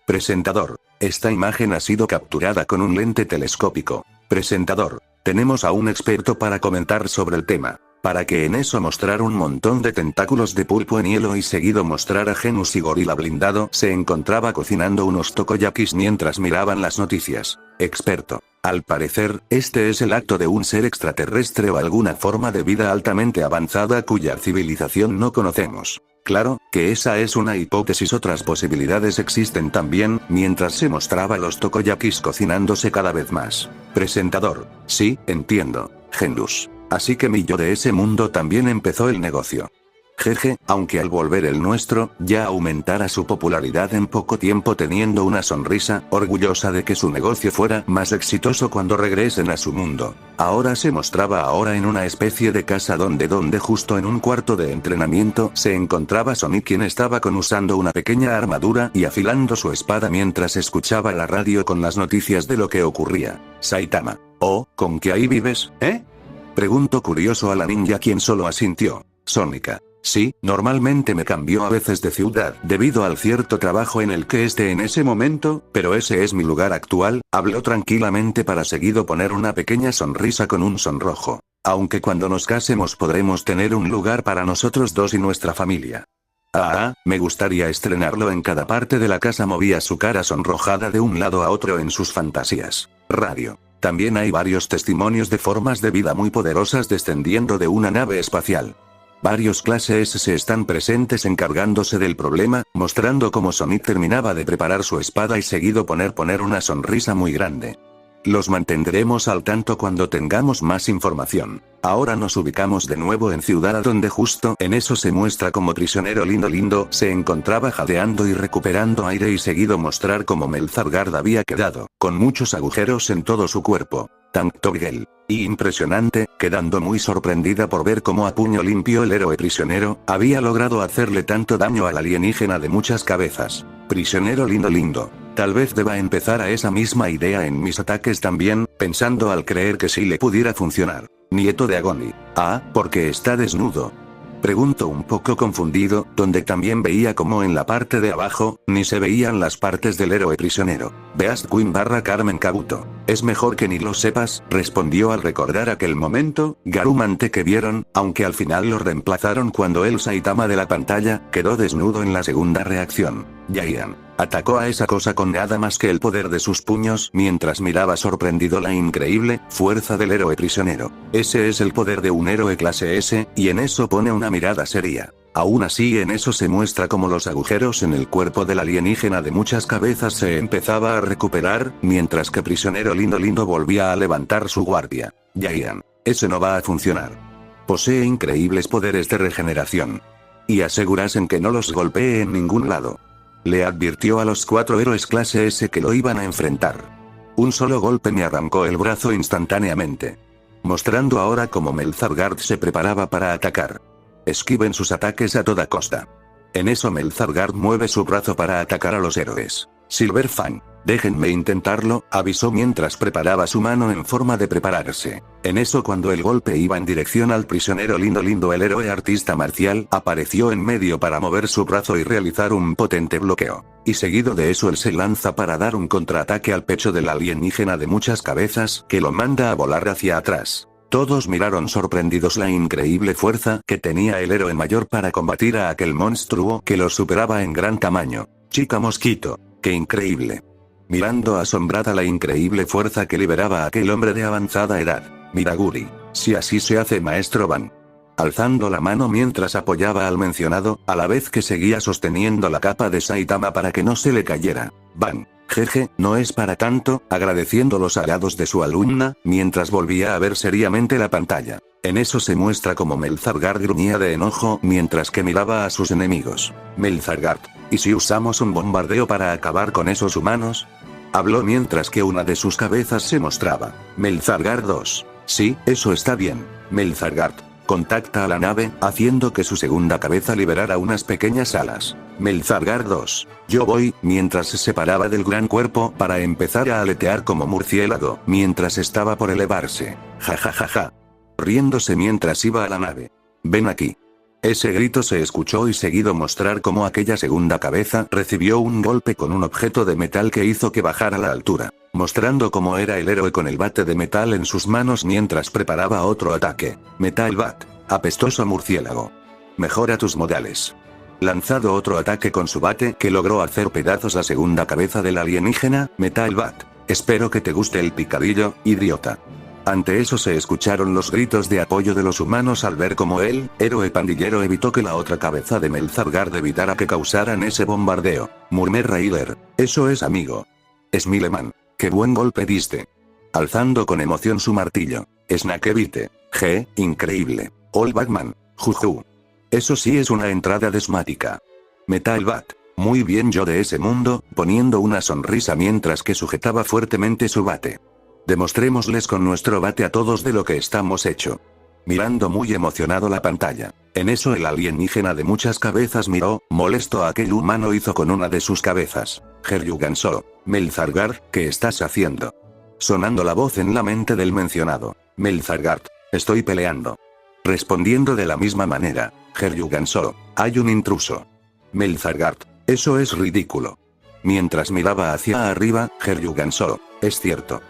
Presentador. Esta imagen ha sido capturada con un lente telescópico. Presentador. Tenemos a un experto para comentar sobre el tema. Para que en eso mostrar un montón de tentáculos de pulpo en hielo y seguido mostrar a Genus y Gorila blindado se encontraba cocinando unos tokoyakis mientras miraban las noticias. Experto. Al parecer, este es el acto de un ser extraterrestre o alguna forma de vida altamente avanzada cuya civilización no conocemos. Claro, que esa es una hipótesis. Otras posibilidades existen también, mientras se mostraba los tokoyakis cocinándose cada vez más. Presentador. Sí, entiendo. Genus. Así que mi yo de ese mundo también empezó el negocio. Jeje, aunque al volver el nuestro, ya aumentara su popularidad en poco tiempo teniendo una sonrisa, orgullosa de que su negocio fuera más exitoso cuando regresen a su mundo. Ahora se mostraba ahora en una especie de casa donde justo en un cuarto de entrenamiento se encontraba Sonic, quien estaba usando una pequeña armadura y afilando su espada mientras escuchaba la radio con las noticias de lo que ocurría. Saitama. Oh, ¿con qué ahí vives, Preguntó curioso a la ninja, quien solo asintió. Sónica. Sí, normalmente me cambio a veces de ciudad debido al cierto trabajo en el que esté en ese momento, pero ese es mi lugar actual, habló tranquilamente para seguido poner una pequeña sonrisa con un sonrojo. Aunque cuando nos casemos podremos tener un lugar para nosotros dos y nuestra familia. Me gustaría estrenarlo en cada parte de la casa. Movía su cara sonrojada de un lado a otro en sus fantasías. Radio. También hay varios testimonios de formas de vida muy poderosas descendiendo de una nave espacial. Varios clases se están presentes encargándose del problema, mostrando cómo Sonic terminaba de preparar su espada y seguido poner una sonrisa muy grande. Los mantendremos al tanto cuando tengamos más información. Ahora nos ubicamos de nuevo en Ciudad, donde justo en eso se muestra como Prisionero Lindo se encontraba jadeando y recuperando aire y seguido mostrar cómo Melzargard había quedado, con muchos agujeros en todo su cuerpo. Togel. Y impresionante, quedando muy sorprendida por ver cómo a puño limpio el héroe prisionero había logrado hacerle tanto daño al alienígena de muchas cabezas. Prisionero lindo. Tal vez deba empezar a esa misma idea en mis ataques también, pensando al creer que sí le pudiera funcionar. Nieto de Agony. ¿Porque está desnudo? Preguntó un poco confundido, donde también veía como en la parte de abajo, ni se veían las partes del héroe prisionero. Beast Queen / Carmen Kabuto. Es mejor que ni lo sepas, respondió al recordar aquel momento, Garumante que vieron, aunque al final lo reemplazaron cuando el Saitama de la pantalla, quedó desnudo en la segunda reacción. Giant. Atacó a esa cosa con nada más que el poder de sus puños mientras miraba sorprendido la increíble fuerza del héroe prisionero. Ese es el poder de un héroe clase S, y en eso pone una mirada seria. Aún así, en eso se muestra como los agujeros en el cuerpo del alienígena de muchas cabezas se empezaba a recuperar, mientras que Prisionero Lindo volvía a levantar su guardia. Ian, ese no va a funcionar. Posee increíbles poderes de regeneración. Y asegurasen que no los golpee en ningún lado. Le advirtió a los 4 héroes clase S que lo iban a enfrentar. Un solo golpe me arrancó el brazo instantáneamente. Mostrando ahora cómo Melzargard se preparaba para atacar. Esquiven sus ataques a toda costa. En eso Melzargard mueve su brazo para atacar a los héroes. Silverfang, déjenme intentarlo, avisó mientras preparaba su mano en forma de prepararse. En eso, cuando el golpe iba en dirección al Prisionero Lindo, el héroe artista marcial apareció en medio para mover su brazo y realizar un potente bloqueo. Y seguido de eso él se lanza para dar un contraataque al pecho del alienígena de muchas cabezas, que lo manda a volar hacia atrás. Todos miraron sorprendidos la increíble fuerza que tenía el héroe mayor para combatir a aquel monstruo que lo superaba en gran tamaño. Chica Mosquito, ¡qué increíble! Mirando asombrada la increíble fuerza que liberaba a aquel hombre de avanzada edad. Miraguri, si así se hace, maestro Van. Alzando la mano mientras apoyaba al mencionado, a la vez que seguía sosteniendo la capa de Saitama para que no se le cayera. Van, jeje, no es para tanto, agradeciendo los halagos de su alumna, mientras volvía a ver seriamente la pantalla. En eso se muestra como Melzargard gruñía de enojo mientras que miraba a sus enemigos. Melzargard, ¿y si usamos un bombardeo para acabar con esos humanos? Habló mientras que una de sus cabezas se mostraba. Melzargard 2. Sí, eso está bien. Melzargard, contacta a la nave, haciendo que su segunda cabeza liberara unas pequeñas alas. Melzargard 2. Yo voy, mientras se separaba del gran cuerpo para empezar a aletear como murciélago, mientras estaba por elevarse. Ja. Riéndose mientras iba a la nave. Ven aquí. Ese grito se escuchó y seguido mostrar cómo aquella segunda cabeza recibió un golpe con un objeto de metal que hizo que bajara a la altura, mostrando cómo era el héroe con el bate de metal en sus manos mientras preparaba otro ataque. Metal Bat, apestoso murciélago. Mejora tus modales. Lanzado otro ataque con su bate que logró hacer pedazos la segunda cabeza del alienígena. Metal Bat, espero que te guste el picadillo, idiota. Ante eso se escucharon los gritos de apoyo de los humanos al ver cómo el héroe pandillero evitó que la otra cabeza de Melzargard evitara que causaran ese bombardeo. Murmé Raider, eso es amigo. Smileman, qué buen golpe diste. Alzando con emoción su martillo. Snakevite, increíble. All Batman, juju. Eso sí es una entrada desmática. Metal Bat, muy bien yo de ese mundo, poniendo una sonrisa mientras que sujetaba fuertemente su bate. Demostrémosles con nuestro bate a todos de lo que estamos hecho. Mirando muy emocionado la pantalla. En eso el alienígena de muchas cabezas miró, molesto a aquel humano hizo con una de sus cabezas. Heryuganso, Melzargard, ¿qué estás haciendo? Sonando la voz en la mente del mencionado. Melzargard, estoy peleando. Respondiendo de la misma manera. Heryuganso, hay un intruso. Melzargard, eso es ridículo. Mientras miraba hacia arriba, Heryuganso, es cierto.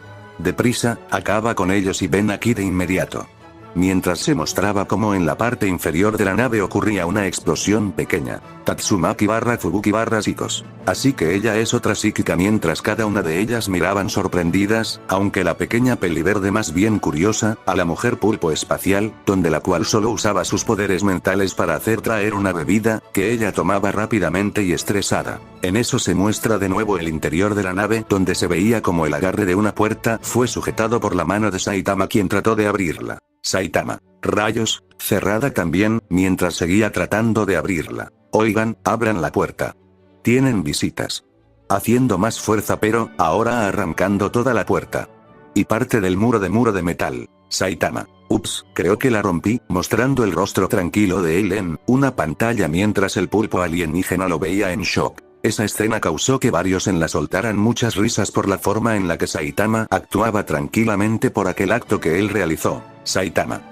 Deprisa, acaba con ellos y ven aquí de inmediato. Mientras se mostraba como en la parte inferior de la nave ocurría una explosión pequeña. Tatsumaki Fubuki Chicos. Así que ella es otra psíquica mientras cada una de ellas miraban sorprendidas, aunque la pequeña peliverde más bien curiosa, a la mujer pulpo espacial, donde la cual solo usaba sus poderes mentales para hacer traer una bebida, que ella tomaba rápidamente y estresada. En eso se muestra de nuevo el interior de la nave donde se veía como el agarre de una puerta fue sujetado por la mano de Saitama quien trató de abrirla. Saitama, rayos, cerrada también, mientras seguía tratando de abrirla. Oigan, abran la puerta. Tienen visitas. Haciendo más fuerza pero, ahora arrancando toda la puerta. Y parte del muro de metal. Saitama, ups, creo que la rompí, mostrando el rostro tranquilo de él en una pantalla mientras el pulpo alienígena lo veía en shock. Esa escena causó que varios en la soltaran muchas risas por la forma en la que Saitama actuaba tranquilamente por aquel acto que él realizó. Saitama,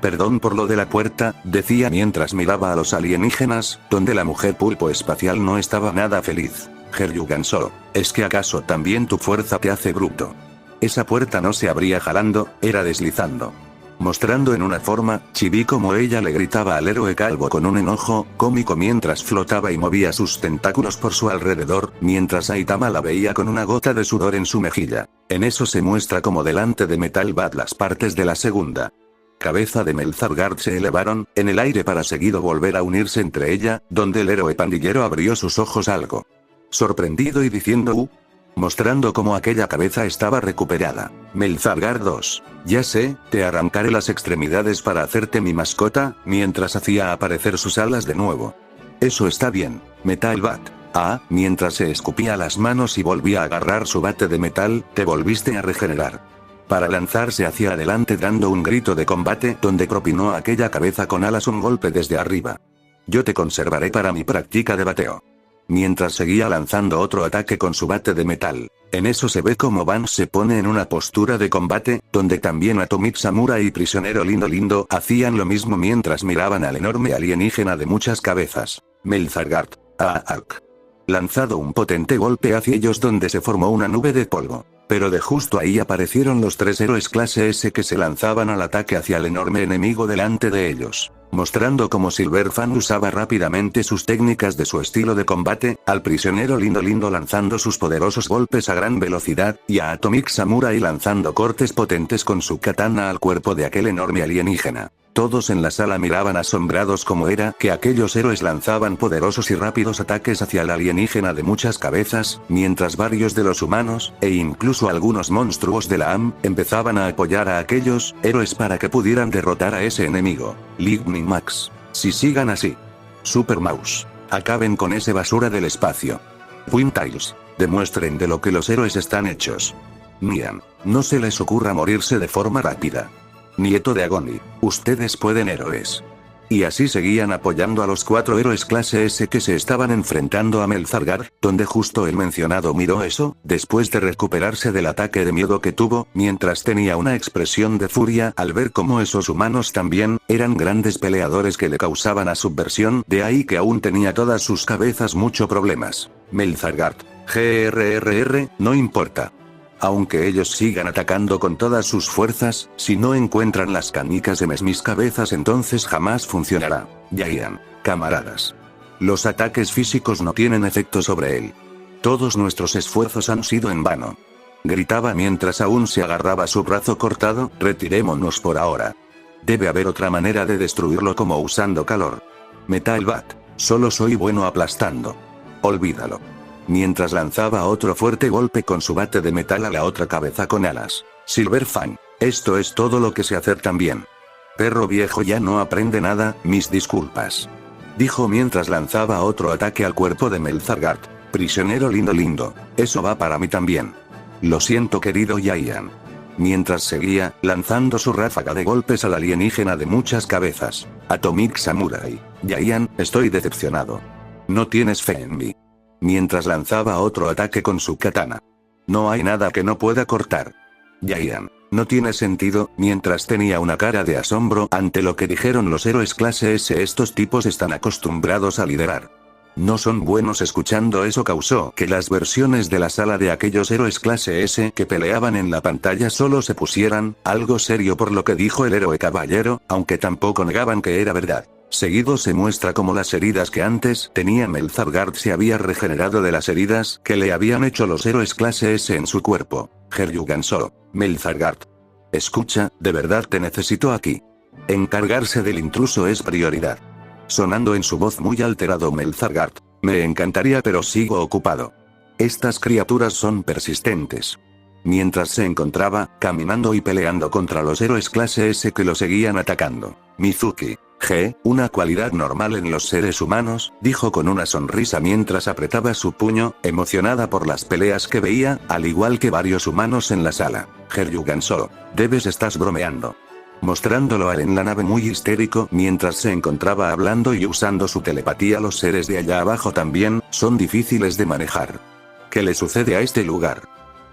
perdón por lo de la puerta, decía mientras miraba a los alienígenas, donde la mujer pulpo espacial no estaba nada feliz. Heryuganso, ¿es que acaso también tu fuerza te hace bruto? Esa puerta no se abría jalando, era deslizando. Mostrando en una forma, chibi como ella le gritaba al héroe calvo con un enojo cómico mientras flotaba y movía sus tentáculos por su alrededor, mientras Saitama la veía con una gota de sudor en su mejilla. En eso se muestra como delante de Metal Bat las partes de la segunda cabeza de Melzargard se elevaron en el aire para seguido volver a unirse entre ella, donde el héroe pandillero abrió sus ojos algo sorprendido y diciendo mostrando cómo aquella cabeza estaba recuperada. Melzargard 2. Ya sé, te arrancaré las extremidades para hacerte mi mascota, mientras hacía aparecer sus alas de nuevo. Eso está bien, Metal Bat. Mientras se escupía las manos y volvía a agarrar su bate de metal, te volviste a regenerar. Para lanzarse hacia adelante dando un grito de combate donde propinó a aquella cabeza con alas un golpe desde arriba. Yo te conservaré para mi práctica de bateo. Mientras seguía lanzando otro ataque con su bate de metal. En eso se ve como Van se pone en una postura de combate, donde también Atomic Samurai y Prisionero Lindo hacían lo mismo mientras miraban al enorme alienígena de muchas cabezas. Melzargard. Lanzado un potente golpe hacia ellos donde se formó una nube de polvo. Pero de justo ahí aparecieron los 3 héroes clase S que se lanzaban al ataque hacia el enorme enemigo delante de ellos. Mostrando cómo Silverfang usaba rápidamente sus técnicas de su estilo de combate, al prisionero lindo lanzando sus poderosos golpes a gran velocidad, y a Atomic Samurai lanzando cortes potentes con su katana al cuerpo de aquel enorme alienígena. Todos en la sala miraban asombrados cómo era que aquellos héroes lanzaban poderosos y rápidos ataques hacia el alienígena de muchas cabezas, mientras varios de los humanos, e incluso algunos monstruos de la AM, empezaban a apoyar a aquellos héroes para que pudieran derrotar a ese enemigo. Lightning Max. Si sigan así. Super Mouse. Acaben con ese basura del espacio. Quintiles. Demuestren de lo que los héroes están hechos. Mian. No se les ocurra morirse de forma rápida. Nieto de Agony. Ustedes pueden, héroes. Y así seguían apoyando a los 4 héroes clase S que se estaban enfrentando a Melzargard, donde justo el mencionado miró eso, después de recuperarse del ataque de miedo que tuvo, mientras tenía una expresión de furia al ver cómo esos humanos también, eran grandes peleadores que le causaban a subversión, de ahí que aún tenía todas sus cabezas mucho problemas. Melzargard. No importa. Aunque ellos sigan atacando con todas sus fuerzas, si no encuentran las canicas de mis cabezas entonces jamás funcionará. Giant. Camaradas. Los ataques físicos no tienen efecto sobre él. Todos nuestros esfuerzos han sido en vano. Gritaba mientras aún se agarraba su brazo cortado, retirémonos por ahora. Debe haber otra manera de destruirlo como usando calor. Metal Bat. Solo soy bueno aplastando. Olvídalo. Mientras lanzaba otro fuerte golpe con su bate de metal a la otra cabeza con alas. Silverfang. Esto es todo lo que sé hacer también. Perro viejo ya no aprende nada, mis disculpas. Dijo mientras lanzaba otro ataque al cuerpo de Melzargard. Prisionero lindo. Eso va para mí también. Lo siento querido Giant. Mientras seguía, lanzando su ráfaga de golpes al alienígena de muchas cabezas. Atomic Samurai. Giant, estoy decepcionado. No tienes fe en mí. Mientras lanzaba otro ataque con su katana. No hay nada que no pueda cortar. Giant. No tiene sentido, mientras tenía una cara de asombro ante lo que dijeron los héroes clase S. Estos tipos están acostumbrados a liderar. No son buenos. Escuchando eso causó que las versiones de la sala de aquellos héroes clase S que peleaban en la pantalla solo se pusieran algo serio por lo que dijo el héroe caballero, aunque tampoco negaban que era verdad. Seguido se muestra cómo las heridas que antes tenía Melzargard se había regenerado de las heridas que le habían hecho los héroes clase S en su cuerpo. Herjuganso. Melzargard. Escucha, de verdad te necesito aquí. Encargarse del intruso es prioridad. Sonando en su voz muy alterado Melzargard. Me encantaría pero sigo ocupado. Estas criaturas son persistentes. Mientras se encontraba, caminando y peleando contra los héroes clase S que lo seguían atacando. Mizuki. Una cualidad normal en los seres humanos, dijo con una sonrisa mientras apretaba su puño, emocionada por las peleas que veía, al igual que varios humanos en la sala. Herjuganso. Estás bromeando. Mostrándolo a él en la nave muy histérico mientras se encontraba hablando y usando su telepatía. Los seres de allá abajo también, son difíciles de manejar. ¿Qué le sucede a este lugar?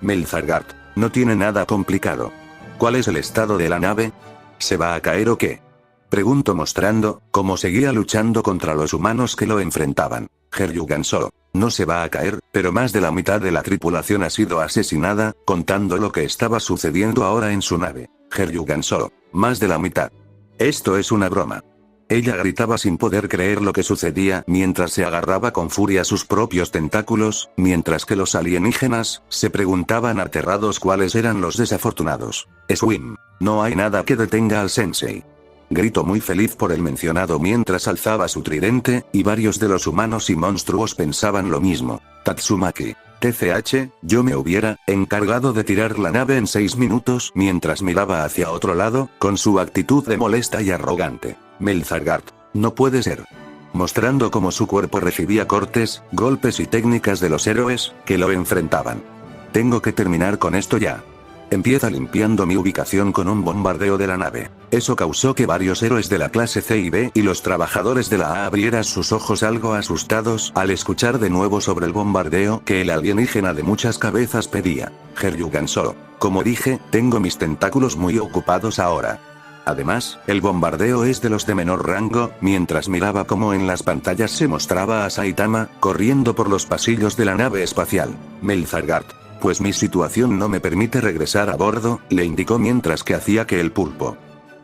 Melzargard. No tiene nada complicado. ¿Cuál es el estado de la nave? ¿Se va a caer o qué? Preguntó mostrando cómo seguía luchando contra los humanos que lo enfrentaban. Herjuganso. No se va a caer, pero más de la mitad de la tripulación ha sido asesinada, contando lo que estaba sucediendo ahora en su nave. Herjuganso. Más de la mitad. Esto es una broma. Ella gritaba sin poder creer lo que sucedía mientras se agarraba con furia a sus propios tentáculos, mientras que los alienígenas se preguntaban aterrados cuáles eran los desafortunados. Swim. No hay nada que detenga al sensei. Gritó muy feliz por el mencionado mientras alzaba su tridente, y varios de los humanos y monstruos pensaban lo mismo. Tatsumaki. TCH, yo me hubiera encargado de tirar la nave en 6 minutos mientras miraba hacia otro lado, con su actitud de molesta y arrogante. Melzargard. No puede ser. Mostrando cómo su cuerpo recibía cortes, golpes y técnicas de los héroes que lo enfrentaban. Tengo que terminar con esto ya. Empieza limpiando mi ubicación con un bombardeo de la nave. Eso causó que varios héroes de la clase C y B y los trabajadores de la A abrieran sus ojos algo asustados al escuchar de nuevo sobre el bombardeo que el alienígena de muchas cabezas pedía. Heryugan solo. Como dije, tengo mis tentáculos muy ocupados ahora. Además, el bombardeo es de los de menor rango, mientras miraba cómo en las pantallas se mostraba a Saitama, corriendo por los pasillos de la nave espacial. Melzargard. Pues mi situación no me permite regresar a bordo, le indicó mientras que hacía que el pulpo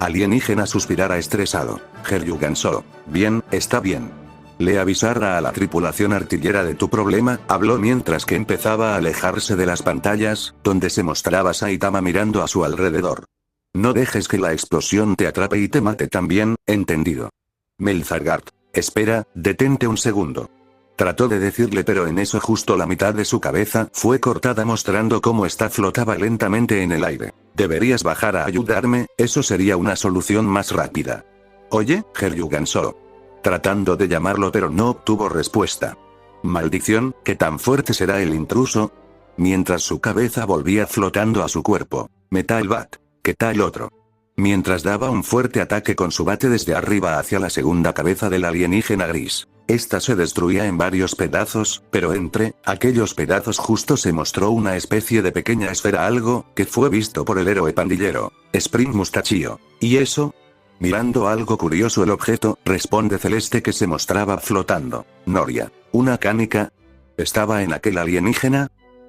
alienígena suspirara estresado. Heryugan solo. Bien, está bien. Le avisará a la tripulación artillera de tu problema, habló mientras que empezaba a alejarse de las pantallas, donde se mostraba Saitama mirando a su alrededor. No dejes que la explosión te atrape y te mate también, ¿entendido? Melzargard. Espera, detente un segundo. Trató de decirle, pero en eso justo la mitad de su cabeza fue cortada mostrando cómo ésta flotaba lentamente en el aire. Deberías bajar a ayudarme, eso sería una solución más rápida. Oye, Heryugan solo. Tratando de llamarlo pero no obtuvo respuesta. Maldición, ¿qué tan fuerte será el intruso? Mientras su cabeza volvía flotando a su cuerpo. Metal Bat. ¿Qué tal otro? Mientras daba un fuerte ataque con su bate desde arriba hacia la segunda cabeza del alienígena gris. Esta se destruía en varios pedazos, pero entre aquellos pedazos justo se mostró una especie de pequeña esfera, algo que fue visto por el héroe pandillero, Spring Mustachio. ¿Y eso? Mirando algo curioso el objeto, responde Celeste que se mostraba flotando. Noria. ¿Una canica? ¿Estaba en aquel alienígena?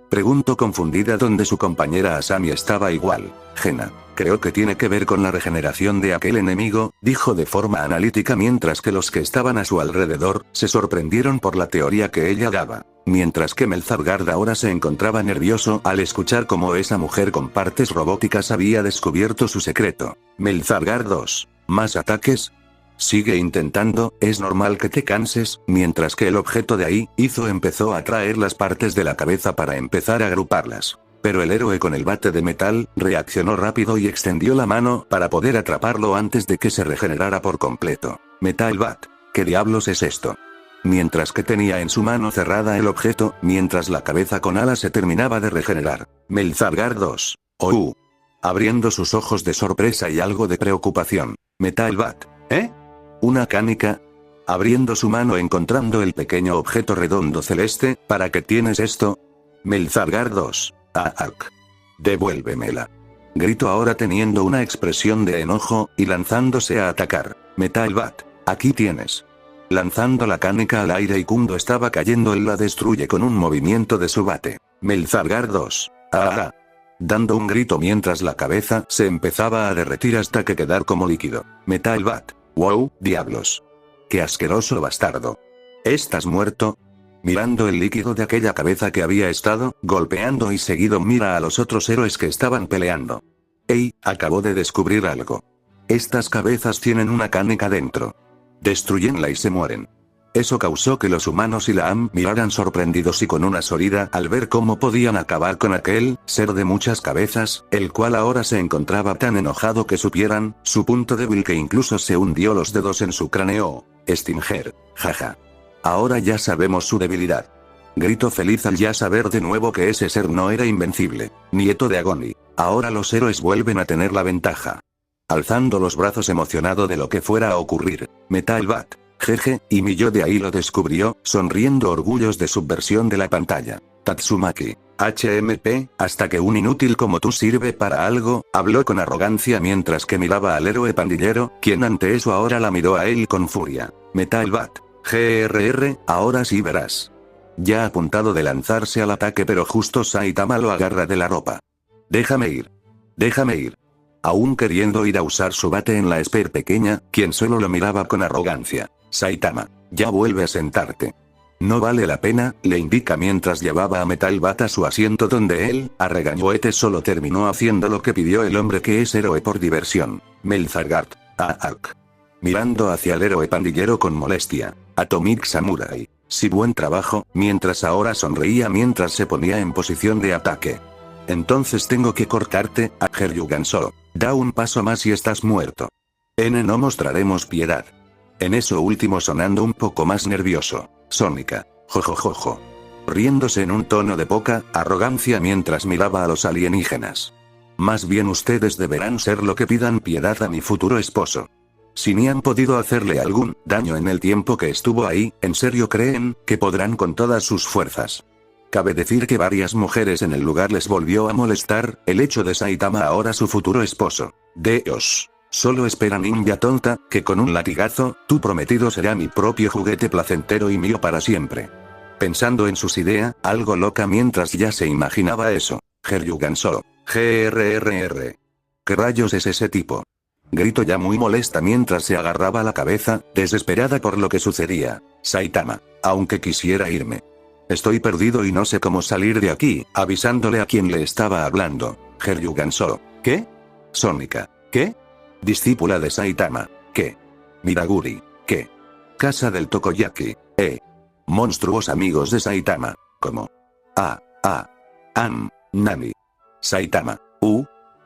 Preguntó confundida donde su compañera Asami estaba igual. Gena. Creo que tiene que ver con la regeneración de aquel enemigo, dijo de forma analítica mientras que los que estaban a su alrededor se sorprendieron por la teoría que ella daba. Mientras que Melzargard ahora se encontraba nervioso al escuchar cómo esa mujer con partes robóticas había descubierto su secreto. Melzargard 2. ¿Más ataques? Sigue intentando, es normal que te canses, mientras que el objeto de ahí empezó a traer las partes de la cabeza para empezar a agruparlas. Pero el héroe con el bate de metal reaccionó rápido y extendió la mano para poder atraparlo antes de que se regenerara por completo. Metal Bat. ¿Qué diablos es esto? Mientras que tenía en su mano cerrada el objeto, mientras la cabeza con alas se terminaba de regenerar. Melzargard 2. Abriendo sus ojos de sorpresa y algo de preocupación. Metal Bat. ¿Eh? ¿Una canica? Abriendo su mano encontrando el pequeño objeto redondo celeste, ¿para qué tienes esto? Melzargard 2. Devuélvemela. Gritó ahora teniendo una expresión de enojo, y lanzándose a atacar. Metal Bat. Aquí tienes. Lanzando la canica al aire y Kundo estaba cayendo, él la destruye con un movimiento de su bate. Melzargard 2. Dando un grito mientras la cabeza se empezaba a derretir hasta que quedar como líquido. Metal Bat. Wow, diablos. Qué asqueroso bastardo. ¿Estás muerto? Mirando el líquido de aquella cabeza que había estado golpeando y seguido mira a los otros héroes que estaban peleando. Ey, acabo de descubrir algo. Estas cabezas tienen una canica dentro. Destruyenla y se mueren. Eso causó que los humanos y la AM miraran sorprendidos y con una sólida al ver cómo podían acabar con aquel ser de muchas cabezas, el cual ahora se encontraba tan enojado que supieran su punto débil que incluso se hundió los dedos en su cráneo. Stinger. Jaja. Ahora ya sabemos su debilidad. Gritó feliz al ya saber de nuevo que ese ser no era invencible. Nieto de Agony. Ahora los héroes vuelven a tener la ventaja. Alzando los brazos emocionado de lo que fuera a ocurrir. Metal Bat. Jeje, y mi yo de ahí lo descubrió, sonriendo orgullos de subversión de la pantalla. Tatsumaki. HMP, hasta que un inútil como tú sirve para algo, habló con arrogancia mientras que miraba al héroe pandillero, quien ante eso ahora la miró a él con furia. Metal Bat. GRR, ahora sí verás. Ya a puntado de lanzarse al ataque pero justo Saitama lo agarra de la ropa. Déjame ir. Déjame ir. Aún queriendo ir a usar su bate en la Esper pequeña, quien solo lo miraba con arrogancia. Saitama, ya vuelve a sentarte. No vale la pena, le indica mientras llevaba a Metal Bat a su asiento donde él, a regañoete solo terminó haciendo lo que pidió el hombre que es héroe por diversión, Melzargard, Ark. Mirando hacia el héroe pandillero con molestia, Atomic Samurai, sí buen trabajo, mientras ahora sonreía mientras se ponía en posición de ataque. Entonces tengo que cortarte, a Geryugansoro, da un paso más y estás muerto. No mostraremos piedad. En eso último sonando un poco más nervioso, Sónica, jojojojo. Riéndose en un tono de poca arrogancia mientras miraba a los alienígenas. Más bien ustedes deberán ser lo que pidan piedad a mi futuro esposo. Si ni han podido hacerle algún daño en el tiempo que estuvo ahí, ¿en serio creen que podrán con todas sus fuerzas? Cabe decir que varias mujeres en el lugar les volvió a molestar el hecho de Saitama ahora su futuro esposo. Dios. Solo espera ninja tonta, que con un latigazo, tu prometido será mi propio juguete placentero y mío para siempre. Pensando en sus ideas, algo loca mientras ya se imaginaba eso, Geryugansoro, GRRR. ¿Qué rayos es ese tipo? Gritó ya muy molesta mientras se agarraba la cabeza, desesperada por lo que sucedía. Saitama, aunque quisiera irme. Estoy perdido y no sé cómo salir de aquí, avisándole a quien le estaba hablando. Geryugansoro, ¿qué? Sónica, ¿qué? Discípula de Saitama, ¿qué? Miraguri, ¿qué? Casa del Tokoyaki, Monstruos amigos de Saitama, como Nami. Saitama,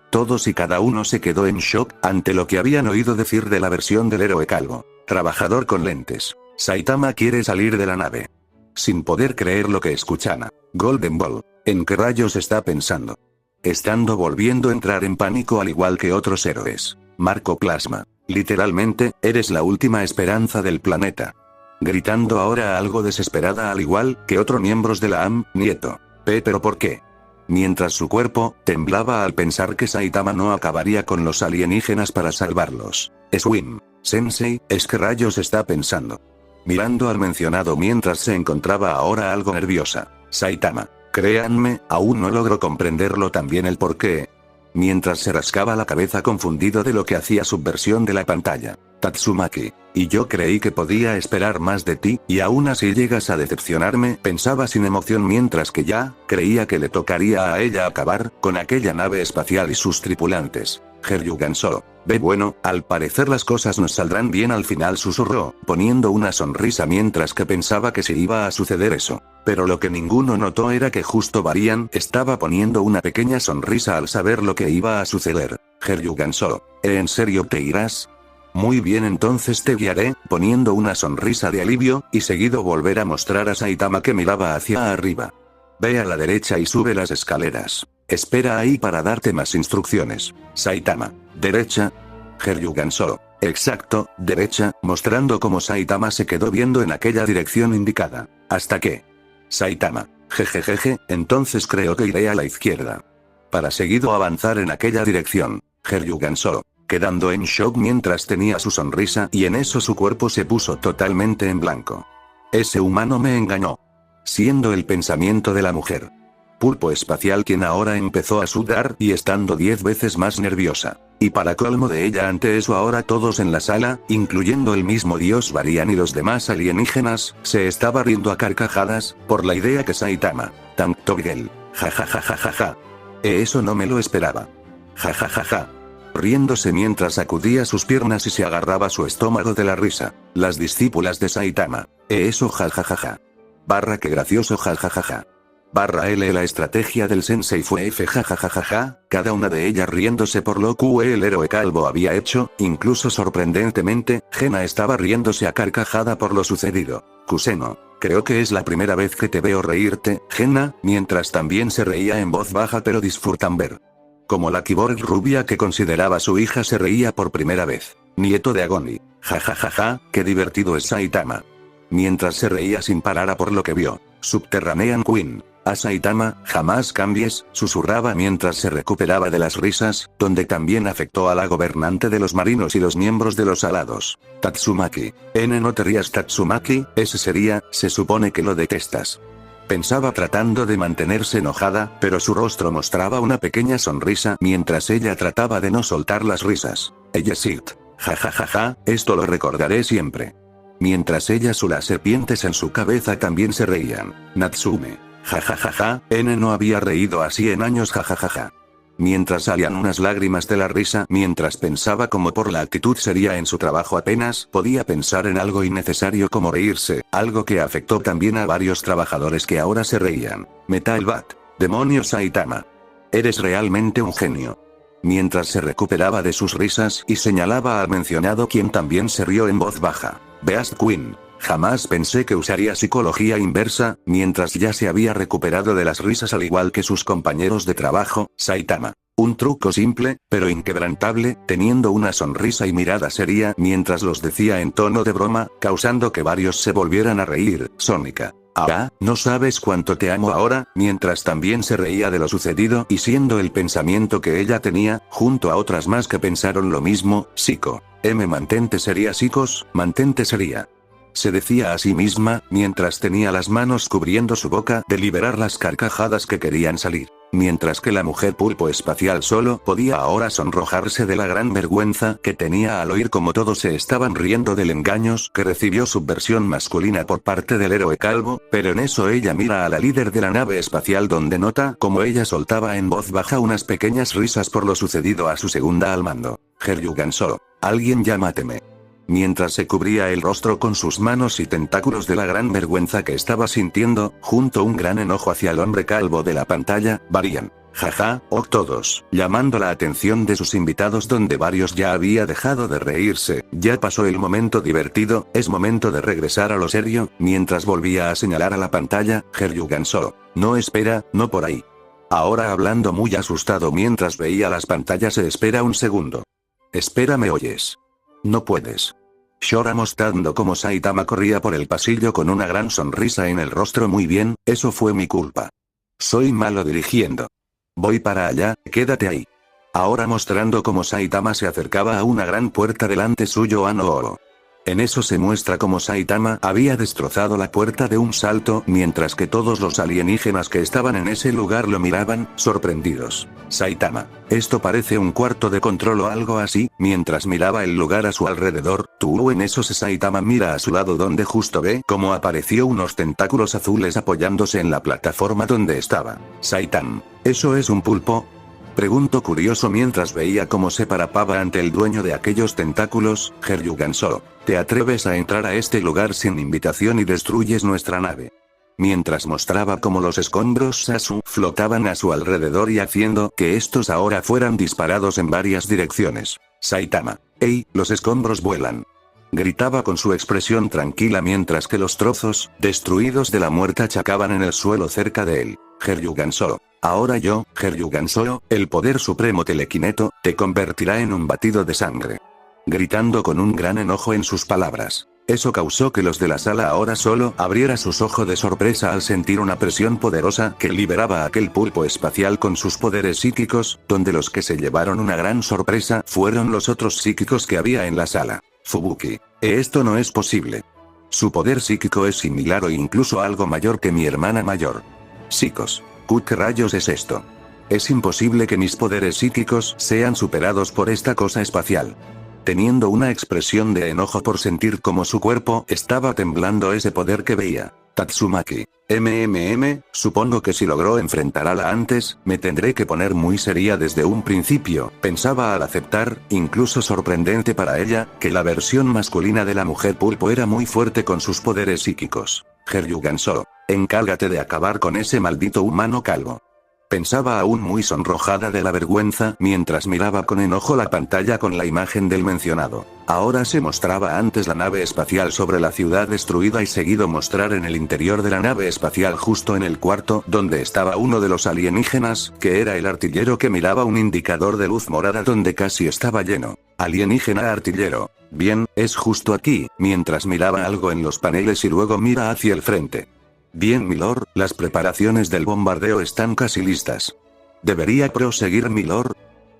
Todos y cada uno se quedó en shock ante lo que habían oído decir de la versión del héroe calvo, trabajador con lentes. Saitama quiere salir de la nave. Sin poder creer lo que escuchan. Golden Ball, ¿en qué rayos está pensando? Estando volviendo a entrar en pánico al igual que otros héroes. Marco Plasma, literalmente, eres la última esperanza del planeta. Gritando ahora algo desesperada al igual que otros miembros de la Nieto. ¿Pero por qué? Mientras su cuerpo temblaba al pensar que Saitama no acabaría con los alienígenas para salvarlos. Swim, Sensei, ¿es qué rayos está pensando? Mirando al mencionado mientras se encontraba ahora algo nerviosa. Saitama, créanme, aún no logro comprenderlo también el porqué. Mientras se rascaba la cabeza confundido de lo que hacía subversión de la pantalla. Tatsumaki, y yo creí que podía esperar más de ti, y aún así llegas a decepcionarme, pensaba sin emoción mientras que ya, creía que le tocaría a ella acabar con aquella nave espacial y sus tripulantes. Geryugansoro, bueno, al parecer las cosas nos saldrán bien al final, susurró, poniendo una sonrisa mientras que pensaba que se iba a suceder eso. Pero lo que ninguno notó era que justo Varian estaba poniendo una pequeña sonrisa al saber lo que iba a suceder. Geryugansoro, ¿en serio te irás? Muy bien, entonces te guiaré, poniendo una sonrisa de alivio, y seguido volver a mostrar a Saitama que miraba hacia arriba. Ve a la derecha y sube las escaleras. Espera ahí para darte más instrucciones. Saitama, ¿derecha? Geryugansoro, exacto, derecha, mostrando cómo Saitama se quedó viendo en aquella dirección indicada. ¿Hasta qué? Saitama, jejejeje, entonces creo que iré a la izquierda. Para seguido avanzar en aquella dirección. Geryugansoro, quedando en shock mientras tenía su sonrisa y en eso su cuerpo se puso totalmente en blanco. Ese humano me engañó. Siendo el pensamiento de la mujer. Pulpo espacial quien ahora empezó a sudar y estando 10 veces más nerviosa. Y para colmo de ella ante eso ahora todos en la sala, incluyendo el mismo dios Varian y los demás alienígenas, se estaba riendo a carcajadas, por la idea que Saitama, Tank Togel, jajajajaja. Eso no me lo esperaba. Jajajaja. Riéndose mientras sacudía sus piernas y se agarraba su estómago de la risa. Las discípulas de Saitama. Eso jajajaja. Barra que gracioso jajajaja. Barra la estrategia del sensei fue F jajajaja, cada una de ellas riéndose por lo que el héroe calvo había hecho, incluso sorprendentemente, Gena estaba riéndose a carcajada por lo sucedido. Kuseno, creo que es la primera vez que te veo reírte, Gena, mientras también se reía en voz baja pero disfrutan ver. Como la cyborg rubia que consideraba su hija se reía por primera vez. Nieto de Agoni. Jajajaja, qué divertido es Saitama. Mientras se reía sin parar a por lo que vio. Subterranean Queen. A Saitama, jamás cambies, susurraba mientras se recuperaba de las risas, donde también afectó a la gobernante de los marinos y los miembros de los alados. Tatsumaki. No te rías Tatsumaki, ese sería, se supone que lo detestas. Pensaba tratando de mantenerse enojada, pero su rostro mostraba una pequeña sonrisa mientras ella trataba de no soltar las risas. Ella sit. Jajajaja, esto lo recordaré siempre. Mientras ellas o las serpientes en su cabeza también se reían. Natsume. Jajajaja, N no había reído así en años jajajaja. Mientras salían unas lágrimas de la risa, mientras pensaba como por la actitud sería en su trabajo apenas podía pensar en algo innecesario como reírse, algo que afectó también a varios trabajadores que ahora se reían. Metal Bat. Demonios Saitama. Eres realmente un genio. Mientras se recuperaba de sus risas y señalaba al mencionado quien también se rió en voz baja. Beast Queen. Jamás pensé que usaría psicología inversa, mientras ya se había recuperado de las risas al igual que sus compañeros de trabajo, Saitama. Un truco simple, pero inquebrantable, teniendo una sonrisa y mirada seria mientras los decía en tono de broma, causando que varios se volvieran a reír. Sónica. Ah, no sabes cuánto te amo ahora, mientras también se reía de lo sucedido y siendo el pensamiento que ella tenía, junto a otras más que pensaron lo mismo, Psico. Mantente seria chicos, mantente seria. Se decía a sí misma, mientras tenía las manos cubriendo su boca de liberar las carcajadas que querían salir. Mientras que la mujer pulpo espacial solo podía ahora sonrojarse de la gran vergüenza que tenía al oír como todos se estaban riendo del engaños que recibió su versión masculina por parte del héroe calvo, pero en eso ella mira a la líder de la nave espacial donde nota como ella soltaba en voz baja unas pequeñas risas por lo sucedido a su segunda al mando. Heryugan Solo. Alguien ya máteme. Mientras se cubría el rostro con sus manos y tentáculos de la gran vergüenza que estaba sintiendo, junto un gran enojo hacia el hombre calvo de la pantalla, varían. Jaja, todos, llamando la atención de sus invitados donde varios ya había dejado de reírse, ya pasó el momento divertido, es momento de regresar a lo serio, mientras volvía a señalar a la pantalla, Heryugan Solo. No espera, no por ahí. Ahora hablando muy asustado mientras veía las pantallas se espera un segundo. Espera, ¿me oyes? No puedes. Shora mostrando como Saitama corría por el pasillo con una gran sonrisa en el rostro. Muy bien, eso fue mi culpa. Soy malo dirigiendo. Voy para allá, quédate ahí. Ahora mostrando como Saitama se acercaba a una gran puerta delante suyo Ano. En eso se muestra como Saitama había destrozado la puerta de un salto mientras que todos los alienígenas que estaban en ese lugar lo miraban, sorprendidos. Saitama. Esto parece un cuarto de control o algo así, mientras miraba el lugar a su alrededor, en eso Saitama mira a su lado donde justo ve cómo apareció unos tentáculos azules apoyándose en la plataforma donde estaba. Saitama. ¿Eso es un pulpo? Preguntó curioso mientras veía cómo se parapaba ante el dueño de aquellos tentáculos, Heryugan Solo. ¿Te atreves a entrar a este lugar sin invitación y destruyes nuestra nave? Mientras mostraba cómo los escombros Sasu flotaban a su alrededor y haciendo que estos ahora fueran disparados en varias direcciones. Saitama. ¡Ey, los escombros vuelan! Gritaba con su expresión tranquila mientras que los trozos destruidos de la muerte achacaban en el suelo cerca de él. Heryugan Solo. Ahora yo, Heryugan Solo, el poder supremo telequineto, te convertirá en un batido de sangre. Gritando con un gran enojo en sus palabras. Eso causó que los de la sala ahora solo abriera sus ojos de sorpresa al sentir una presión poderosa que liberaba a aquel pulpo espacial con sus poderes psíquicos, donde los que se llevaron una gran sorpresa fueron los otros psíquicos que había en la sala. Fubuki. Esto no es posible. Su poder psíquico es similar o incluso algo mayor que mi hermana mayor. Chicos. ¿Qué rayos es esto? Es imposible que mis poderes psíquicos sean superados por esta cosa espacial. Teniendo una expresión de enojo por sentir como su cuerpo estaba temblando ese poder que veía. Tatsumaki. Supongo que si logró enfrentarla antes, me tendré que poner muy seria desde un principio, pensaba al aceptar, incluso sorprendente para ella, que la versión masculina de la mujer pulpo era muy fuerte con sus poderes psíquicos. Heryugan Solo. Encárgate de acabar con ese maldito humano calvo. Pensaba aún muy sonrojada de la vergüenza mientras miraba con enojo la pantalla con la imagen del mencionado. Ahora se mostraba antes la nave espacial sobre la ciudad destruida y seguido mostrar en el interior de la nave espacial justo en el cuarto donde estaba uno de los alienígenas, que era el artillero que miraba un indicador de luz morada donde casi estaba lleno. Alienígena artillero. Bien, es justo aquí, mientras miraba algo en los paneles y luego mira hacia el frente. Bien milord, las preparaciones del bombardeo están casi listas. ¿Debería proseguir milord?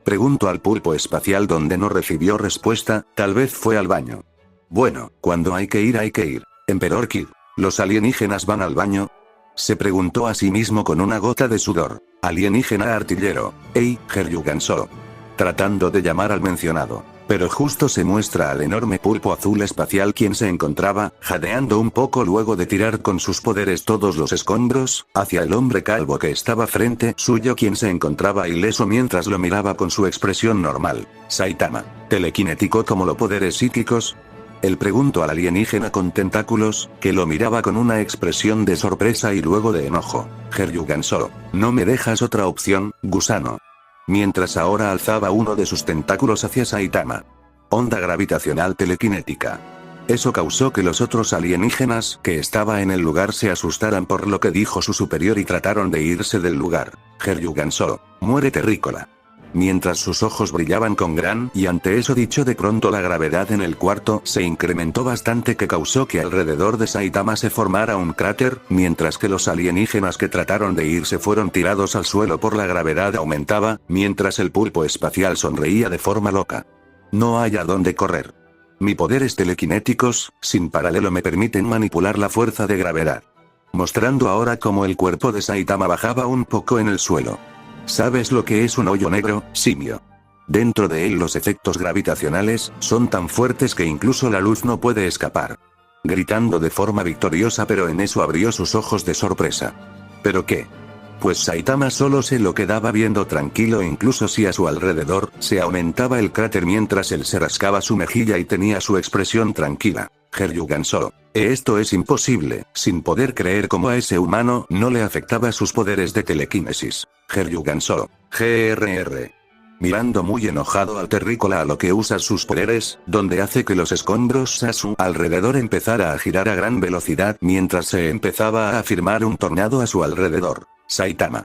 Preguntó al pulpo espacial donde no recibió respuesta, tal vez fue al baño. Bueno, cuando hay que ir hay que ir. Emperor Kid. ¿Los alienígenas van al baño? Se preguntó a sí mismo con una gota de sudor. Alienígena artillero. Hey, Heryugan Solo. Tratando de llamar al mencionado. Pero justo se muestra al enorme pulpo azul espacial, quien se encontraba, jadeando un poco luego de tirar con sus poderes todos los escombros, hacia el hombre calvo que estaba frente suyo, quien se encontraba ileso mientras lo miraba con su expresión normal. Saitama, ¿telequinético como los poderes psíquicos? Él preguntó al alienígena con tentáculos, que lo miraba con una expresión de sorpresa y luego de enojo. Heryugan solo, ¿no me dejas otra opción, gusano? Mientras ahora alzaba uno de sus tentáculos hacia Saitama. Onda gravitacional telequinética. Eso causó que los otros alienígenas que estaba en el lugar se asustaran por lo que dijo su superior y trataron de irse del lugar. Heryugan solo, muere terrícola. Mientras sus ojos brillaban con gran y ante eso dicho, de pronto la gravedad en el cuarto se incrementó bastante, que causó que alrededor de Saitama se formara un cráter, mientras que los alienígenas que trataron de irse fueron tirados al suelo por la gravedad aumentaba, mientras el pulpo espacial sonreía de forma loca. No hay a dónde correr. Mis poderes telequinéticos, sin paralelo, me permiten manipular la fuerza de gravedad. Mostrando ahora cómo el cuerpo de Saitama bajaba un poco en el suelo. ¿Sabes lo que es un hoyo negro, simio? Dentro de él los efectos gravitacionales son tan fuertes que incluso la luz no puede escapar. Gritando de forma victoriosa, pero en eso abrió sus ojos de sorpresa. ¿Pero qué? Pues Saitama solo se lo quedaba viendo tranquilo, incluso si a su alrededor se aumentaba el cráter mientras él se rascaba su mejilla y tenía su expresión tranquila. Heryugan solo, esto es imposible, sin poder creer cómo a ese humano no le afectaba sus poderes de telequinesis. Heryugan solo, GRR. Mirando muy enojado al terrícola a lo que usa sus poderes, donde hace que los escombros a su alrededor empezara a girar a gran velocidad mientras se empezaba a formar un tornado a su alrededor. Saitama,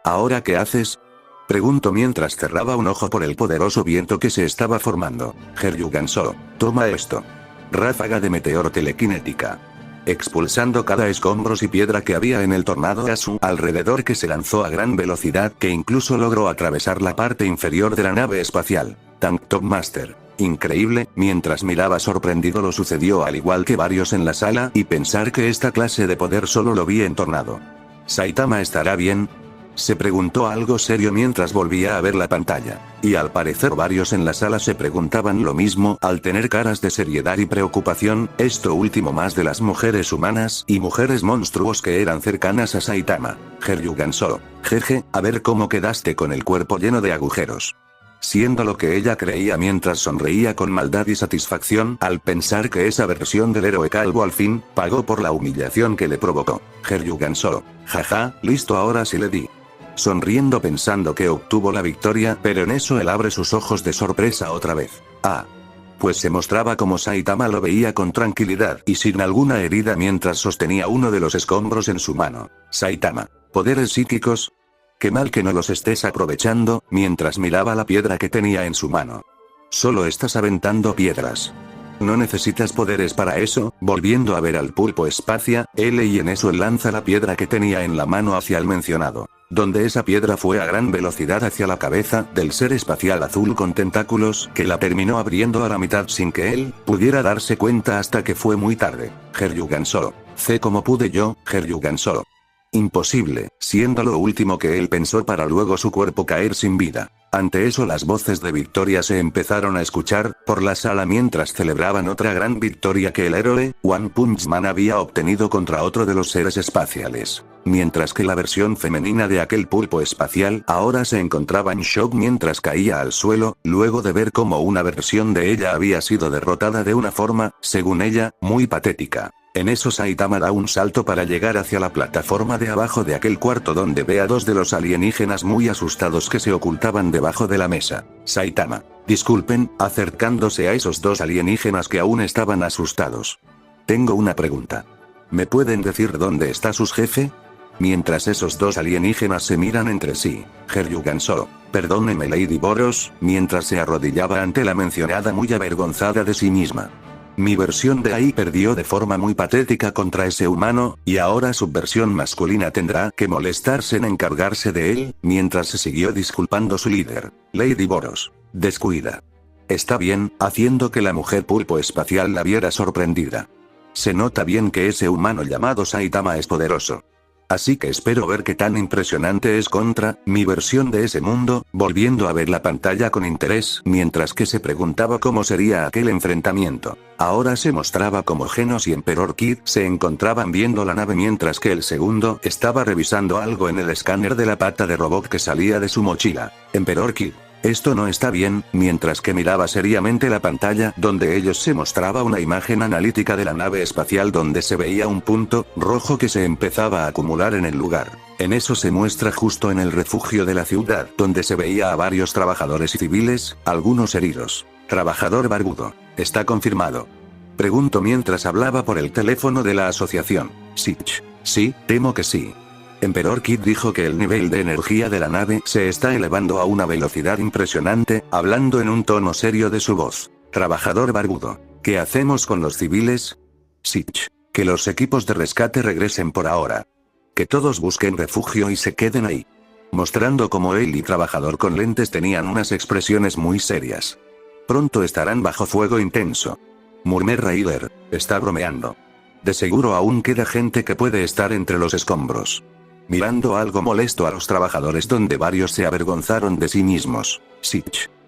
¿ahora qué haces? Preguntó mientras cerraba un ojo por el poderoso viento que se estaba formando. Heryugan solo, toma esto. Ráfaga de meteoro telequinética. Expulsando cada escombros y piedra que había en el tornado a su alrededor, que se lanzó a gran velocidad, que incluso logró atravesar la parte inferior de la nave espacial. Tank Top Master. Increíble, mientras miraba sorprendido lo sucedió al igual que varios en la sala, y pensar que esta clase de poder solo lo vi en tornado. ¿Saitama estará bien? Se preguntó algo serio mientras volvía a ver la pantalla, y al parecer varios en la sala se preguntaban lo mismo, al tener caras de seriedad y preocupación, esto último más de las mujeres humanas y mujeres monstruos que eran cercanas a Saitama. Heryugan solo, jeje, a ver cómo quedaste con el cuerpo lleno de agujeros. Siendo lo que ella creía mientras sonreía con maldad y satisfacción al pensar que esa versión del héroe calvo al fin pagó por la humillación que le provocó. Heryugan solo, jaja, listo, ahora sí le di. Sonriendo pensando que obtuvo la victoria, pero en eso él abre sus ojos de sorpresa otra vez. Pues se mostraba como Saitama lo veía con tranquilidad y sin alguna herida mientras sostenía uno de los escombros en su mano. Saitama, ¿poderes psíquicos? Qué mal que no los estés aprovechando, mientras miraba la piedra que tenía en su mano. Solo estás aventando piedras. No necesitas poderes para eso. Volviendo a ver al pulpo espacia, y en eso él lanza la piedra que tenía en la mano hacia el mencionado, donde esa piedra fue a gran velocidad hacia la cabeza del ser espacial azul con tentáculos, que la terminó abriendo a la mitad sin que él pudiera darse cuenta hasta que fue muy tarde. Heryugan solo, sé cómo pude yo, Heryugan solo. Imposible, siendo lo último que él pensó para luego su cuerpo caer sin vida. Ante eso las voces de victoria se empezaron a escuchar por la sala mientras celebraban otra gran victoria que el héroe One Punch Man había obtenido contra otro de los seres espaciales. Mientras que la versión femenina de aquel pulpo espacial ahora se encontraba en shock mientras caía al suelo, luego de ver cómo una versión de ella había sido derrotada de una forma, según ella, muy patética. En eso Saitama da un salto para llegar hacia la plataforma de abajo de aquel cuarto, donde ve a dos de los alienígenas muy asustados que se ocultaban debajo de la mesa. Saitama, disculpen, acercándose a esos dos alienígenas que aún estaban asustados. Tengo una pregunta. ¿Me pueden decir dónde está su jefe? Mientras esos dos alienígenas se miran entre sí, Heryugan solo, perdóneme Lady Boros, mientras se arrodillaba ante la mencionada muy avergonzada de sí misma. Mi versión de ahí perdió de forma muy patética contra ese humano, y ahora su versión masculina tendrá que molestarse en encargarse de él, mientras se siguió disculpando su líder, Lady Boros. Descuida. Está bien, haciendo que la mujer pulpo espacial la viera sorprendida. Se nota bien que ese humano llamado Saitama es poderoso. Así que espero ver qué tan impresionante es contra mi versión de ese mundo, volviendo a ver la pantalla con interés, mientras que se preguntaba cómo sería aquel enfrentamiento. Ahora se mostraba como Genos y Emperor Kid se encontraban viendo la nave mientras que el segundo estaba revisando algo en el escáner de la pata de robot que salía de su mochila. Emperor Kid. Esto no está bien, mientras que miraba seriamente la pantalla donde ellos se mostraba una imagen analítica de la nave espacial donde se veía un punto rojo que se empezaba a acumular en el lugar. En eso se muestra justo en el refugio de la ciudad donde se veía a varios trabajadores civiles, algunos heridos. Trabajador barbudo. Está confirmado. Pregunto mientras hablaba por el teléfono de la asociación. Sí, temo que sí. Emperor Kid dijo que el nivel de energía de la nave se está elevando a una velocidad impresionante, hablando en un tono serio de su voz. Trabajador barbudo. ¿Qué hacemos con los civiles? Que los equipos de rescate regresen por ahora. Que todos busquen refugio y se queden ahí. Mostrando cómo él y trabajador con lentes tenían unas expresiones muy serias. Pronto estarán bajo fuego intenso. Murmé Raider. Está bromeando. De seguro aún queda gente que puede estar entre los escombros. Mirando algo molesto a los trabajadores donde varios se avergonzaron de sí mismos.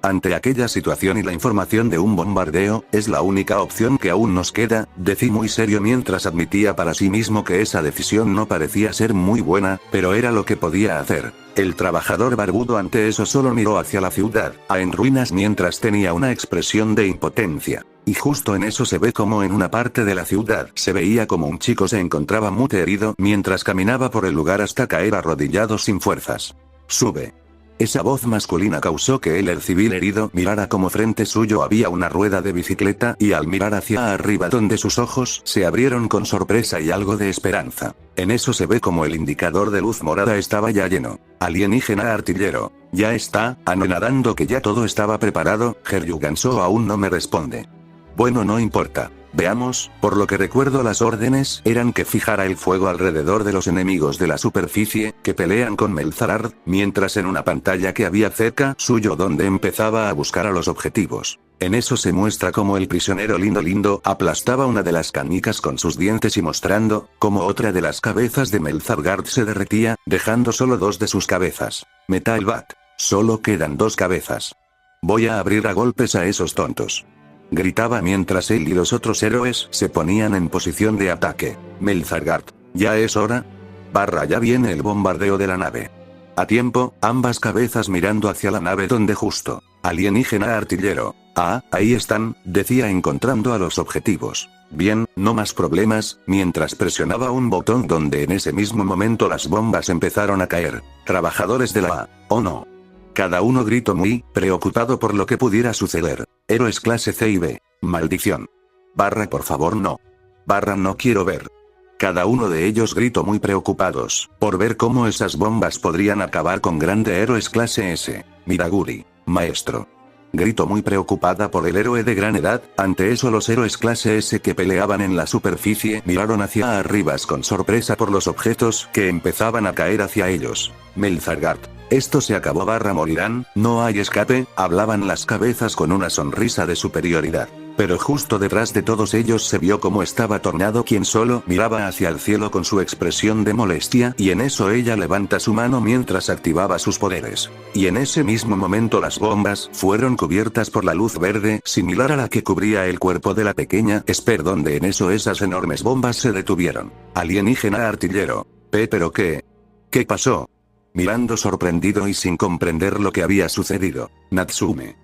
Ante aquella situación y la información de un bombardeo, es la única opción que aún nos queda, decí muy serio mientras admitía para sí mismo que esa decisión no parecía ser muy buena, pero era lo que podía hacer. El trabajador barbudo ante eso solo miró hacia la ciudad, en ruinas mientras tenía una expresión de impotencia. Y justo en eso se ve como en una parte de la ciudad se veía como un chico se encontraba muy herido mientras caminaba por el lugar hasta caer arrodillado sin fuerzas. Sube. Esa voz masculina causó que el civil herido mirara como frente suyo había una rueda de bicicleta y al mirar hacia arriba donde sus ojos se abrieron con sorpresa y algo de esperanza. En eso se ve como el indicador de luz morada estaba ya lleno. Alienígena artillero. Ya está, anonadando que ya todo estaba preparado, Geryuganso aún no me responde. Bueno, no importa. Veamos, por lo que recuerdo las órdenes eran que fijara el fuego alrededor de los enemigos de la superficie, que pelean con Melzarard, mientras en una pantalla que había cerca suyo donde empezaba a buscar a los objetivos. En eso se muestra como el prisionero lindo aplastaba una de las canicas con sus dientes y mostrando, como otra de las cabezas de Melzarard se derretía, dejando solo dos de sus cabezas. Metal Bat. Solo quedan dos cabezas. Voy a abrir a golpes a esos tontos. Gritaba mientras él y los otros héroes se ponían en posición de ataque. Melzarard. ¿Ya es hora? Ya viene el bombardeo de la nave. A tiempo, ambas cabezas mirando hacia la nave donde justo. Alienígena artillero. Ahí están, decía encontrando a los objetivos. Bien, no más problemas, mientras presionaba un botón donde en ese mismo momento las bombas empezaron a caer. Trabajadores de la oh no. Cada uno gritó muy preocupado por lo que pudiera suceder. Héroes clase C y B. Maldición. Por favor no. No quiero ver. Cada uno de ellos gritó muy preocupados por ver cómo esas bombas podrían acabar con grandes héroes clase S. Miraguri. Maestro. Gritó muy preocupada por el héroe de gran edad. Ante eso los héroes clase S que peleaban en la superficie miraron hacia arriba con sorpresa por los objetos que empezaban a caer hacia ellos. Melzarard. Esto se acabó morirán, no hay escape, hablaban las cabezas con una sonrisa de superioridad. Pero justo detrás de todos ellos se vio cómo estaba Tornado quien solo miraba hacia el cielo con su expresión de molestia y en eso ella levanta su mano mientras activaba sus poderes. Y en ese mismo momento las bombas fueron cubiertas por la luz verde similar a la que cubría el cuerpo de la pequeña Esper donde en eso esas enormes bombas se detuvieron. Alienígena artillero. ¿Pero qué? ¿Qué pasó? Mirando sorprendido y sin comprender lo que había sucedido. Natsume.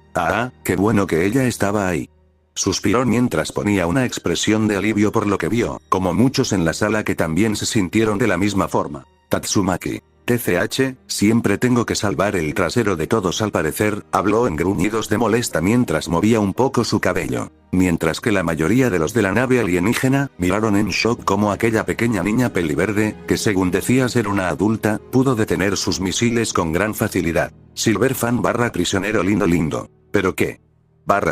Qué bueno que ella estaba ahí. Suspiró mientras ponía una expresión de alivio por lo que vio, como muchos en la sala que también se sintieron de la misma forma. Tatsumaki. TCH, siempre tengo que salvar el trasero de todos al parecer, habló en gruñidos de molesta mientras movía un poco su cabello. Mientras que la mayoría de los de la nave alienígena, miraron en shock como aquella pequeña niña peliverde, que según decía ser una adulta, pudo detener sus misiles con gran facilidad. Silverfan prisionero lindo. ¿Pero qué?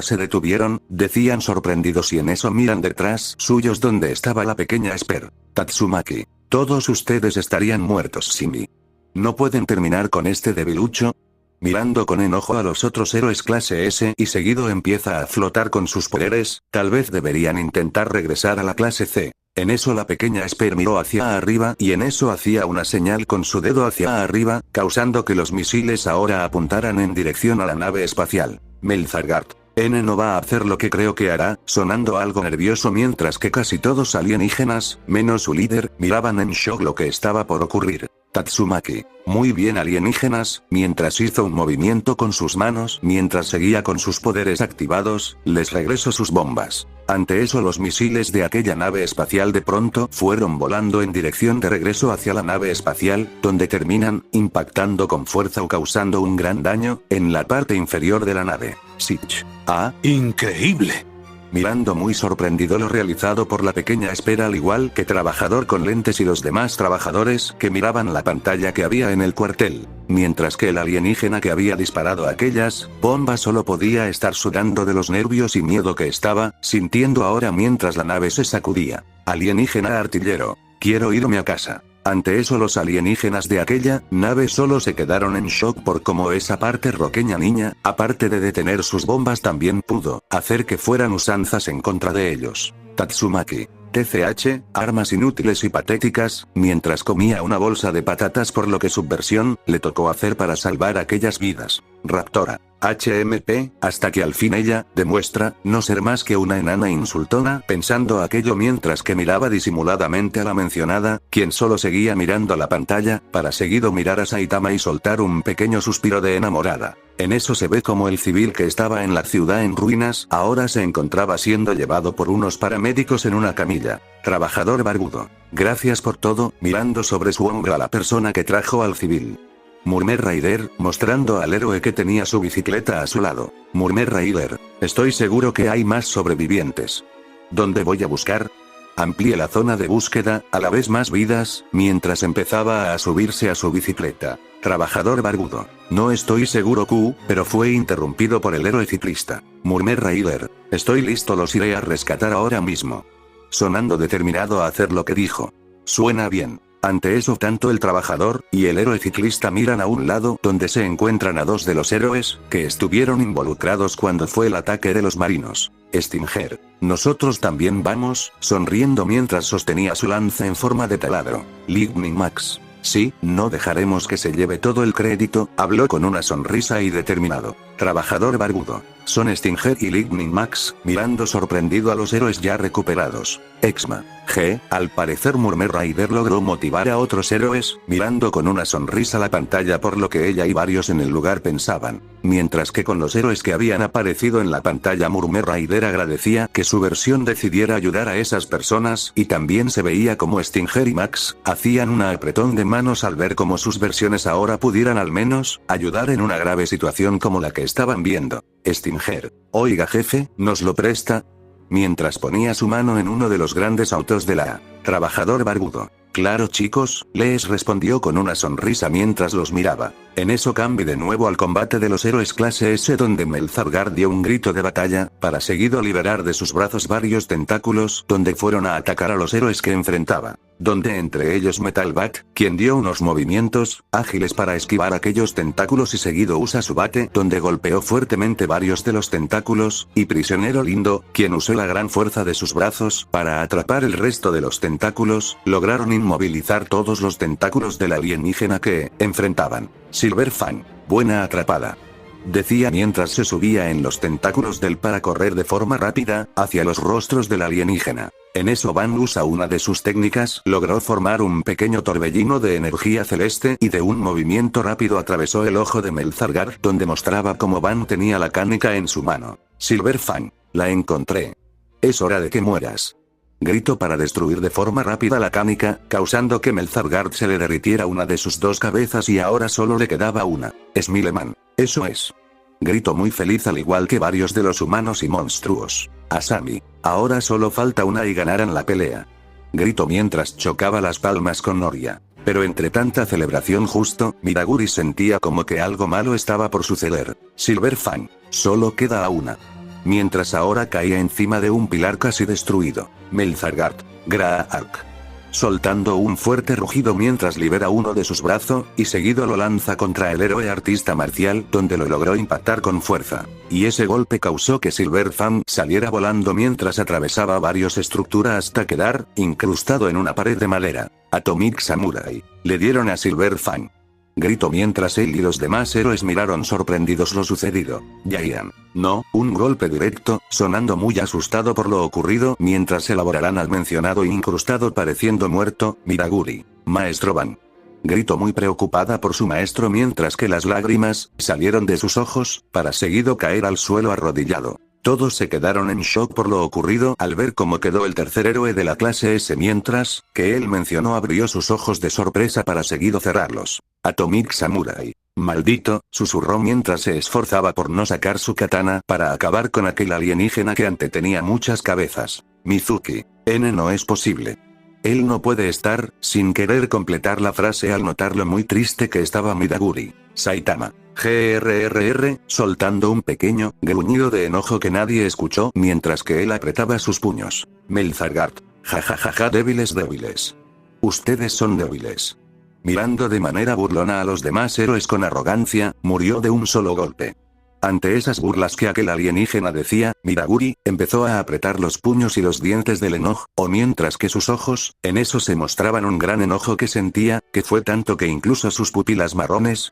Se detuvieron, decían sorprendidos y en eso miran detrás suyos donde estaba la pequeña Esper. Tatsumaki. Todos ustedes estarían muertos sin mí. ¿No pueden terminar con este debilucho? Mirando con enojo a los otros héroes clase S y seguido empieza a flotar con sus poderes, tal vez deberían intentar regresar a la clase C. En eso la pequeña Esper miró hacia arriba y en eso hacía una señal con su dedo hacia arriba, causando que los misiles ahora apuntaran en dirección a la nave espacial. Melzargard. N no va a hacer lo que creo que hará, sonando algo nervioso mientras que casi todos alienígenas, menos su líder, miraban en shock lo que estaba por ocurrir. Tatsumaki. Muy bien alienígenas, mientras hizo un movimiento con sus manos, mientras seguía con sus poderes activados, les regresó sus bombas. Ante eso los misiles de aquella nave espacial de pronto fueron volando en dirección de regreso hacia la nave espacial, donde terminan, impactando con fuerza o causando un gran daño, en la parte inferior de la nave. Sich. Ah, increíble. Mirando muy sorprendido lo realizado por la pequeña Esper al igual que trabajador con lentes y los demás trabajadores que miraban la pantalla que había en el cuartel, mientras que el alienígena que había disparado aquellas bombas solo podía estar sudando de los nervios y miedo que estaba sintiendo ahora mientras la nave se sacudía. Alienígena artillero, quiero irme a casa. Ante eso los alienígenas de aquella nave solo se quedaron en shock por cómo esa parte roqueña niña, aparte de detener sus bombas también pudo hacer que fueran usanzas en contra de ellos. Tatsumaki. TCH, armas inútiles y patéticas, mientras comía una bolsa de patatas por lo que subversión le tocó hacer para salvar aquellas vidas. Raptora. HMP, hasta que al fin ella demuestra no ser más que una enana insultona, pensando aquello mientras que miraba disimuladamente a la mencionada, quien solo seguía mirando la pantalla, para seguido mirar a Saitama y soltar un pequeño suspiro de enamorada. En eso se ve como el civil que estaba en la ciudad en ruinas ahora se encontraba siendo llevado por unos paramédicos en una camilla. Trabajador barbudo. Gracias por todo, mirando sobre su hombro a la persona que trajo al civil. Murmer Raider, mostrando al héroe que tenía su bicicleta a su lado. Murmer Raider, estoy seguro que hay más sobrevivientes. ¿Dónde voy a buscar? Amplié la zona de búsqueda, a la vez más vidas, mientras empezaba a subirse a su bicicleta. Trabajador barbudo. No estoy seguro Q, pero fue interrumpido por el héroe ciclista. Murmer Raider, estoy listo, los iré a rescatar ahora mismo. Sonando determinado a hacer lo que dijo. Suena bien. Ante eso tanto el trabajador y el héroe ciclista miran a un lado donde se encuentran a dos de los héroes que estuvieron involucrados cuando fue el ataque de los marinos. Stinger. Nosotros también vamos, sonriendo mientras sostenía su lanza en forma de taladro. Lightning Max. Sí, no dejaremos que se lleve todo el crédito, habló con una sonrisa y determinado. Trabajador barbudo. Son Stinger y Lightning Max, mirando sorprendido a los héroes ya recuperados. Exma. G, al parecer Murmer Raider logró motivar a otros héroes, mirando con una sonrisa la pantalla por lo que ella y varios en el lugar pensaban. Mientras que con los héroes que habían aparecido en la pantalla Murmer Raider agradecía que su versión decidiera ayudar a esas personas y también se veía como Stinger y Max hacían un apretón de manos al ver cómo sus versiones ahora pudieran al menos ayudar en una grave situación como la que estaban viendo. Stinger. Oiga jefe, ¿nos lo presta? Mientras ponía su mano en uno de los grandes autos de la trabajador barbudo. Claro chicos, les respondió con una sonrisa mientras los miraba. En eso cambie de nuevo al combate de los héroes clase S donde Melzargard dio un grito de batalla, para seguido liberar de sus brazos varios tentáculos, donde fueron a atacar a los héroes que enfrentaba. Donde entre ellos Metal Bat, quien dio unos movimientos ágiles para esquivar aquellos tentáculos y seguido usa su bate, donde golpeó fuertemente varios de los tentáculos, y Prisionero Lindo, quien usó la gran fuerza de sus brazos para atrapar el resto de los tentáculos, lograron inmovilizar todos los tentáculos del alienígena que enfrentaban. Silver Fang, buena atrapada. Decía mientras se subía en los tentáculos del para correr de forma rápida hacia los rostros del alienígena. En eso Van usa una de sus técnicas, logró formar un pequeño torbellino de energía celeste y de un movimiento rápido atravesó el ojo de Melzargard donde mostraba cómo Van tenía la canica en su mano. Silver Fang, la encontré. Es hora de que mueras. Gritó para destruir de forma rápida la canica, causando que Melzargard se le derritiera una de sus dos cabezas y ahora solo le quedaba una. Smileman. Eso es. Gritó muy feliz al igual que varios de los humanos y monstruos. Asami. Ahora solo falta una y ganaran la pelea. Gritó mientras chocaba las palmas con Noria. Pero entre tanta celebración justo, Midaguri sentía como que algo malo estaba por suceder. Silver Fang. Solo queda a una. Mientras ahora caía encima de un pilar casi destruido. Melzargard. Graark. soltando un fuerte rugido mientras libera uno de sus brazos, y seguido lo lanza contra el héroe artista marcial, donde lo logró impactar con fuerza. Y ese golpe causó que Silver Fang saliera volando mientras atravesaba varias estructuras hasta quedar incrustado en una pared de madera. Atomic Samurai. Le dieron a Silver Fang. Gritó mientras él y los demás héroes miraron sorprendidos lo sucedido. Jaian. No, un golpe directo, sonando muy asustado por lo ocurrido mientras elaborarán al mencionado incrustado pareciendo muerto, Midaguri. Maestro Ban. Gritó muy preocupada por su maestro mientras que las lágrimas salieron de sus ojos, para seguido caer al suelo arrodillado. Todos se quedaron en shock por lo ocurrido al ver cómo quedó el tercer héroe de la clase S mientras que él mencionó abrió sus ojos de sorpresa para seguido cerrarlos. Atomic Samurai. Maldito, susurró mientras se esforzaba por no sacar su katana para acabar con aquel alienígena que ante tenía muchas cabezas. Mizuki. No es posible. Él no puede estar, sin querer completar la frase al notar lo muy triste que estaba Midaguri. Saitama. GRRR, soltando un pequeño gruñido de enojo que nadie escuchó mientras que él apretaba sus puños. Melzargard. Jajajaja, débiles. Ustedes son débiles. Mirando de manera burlona a los demás héroes con arrogancia, murió de un solo golpe. Ante esas burlas que aquel alienígena decía, Midaguri empezó a apretar los puños y los dientes del enojo, o mientras que sus ojos, en eso se mostraban un gran enojo que sentía, que fue tanto que incluso sus pupilas marrones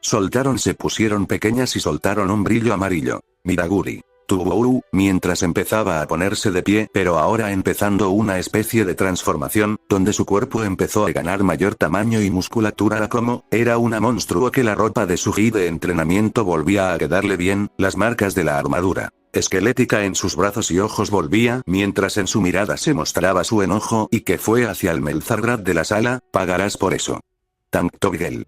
se pusieron pequeñas y soltaron un brillo amarillo. Midaguri. Tuvo mientras empezaba a ponerse de pie, pero ahora empezando una especie de transformación, donde su cuerpo empezó a ganar mayor tamaño y musculatura como era una monstruo que la ropa de su gi de entrenamiento volvía a quedarle bien, las marcas de la armadura esquelética en sus brazos y ojos volvía, mientras en su mirada se mostraba su enojo y que fue hacia el Melzargrad de la sala, pagarás por eso. Tank Togel.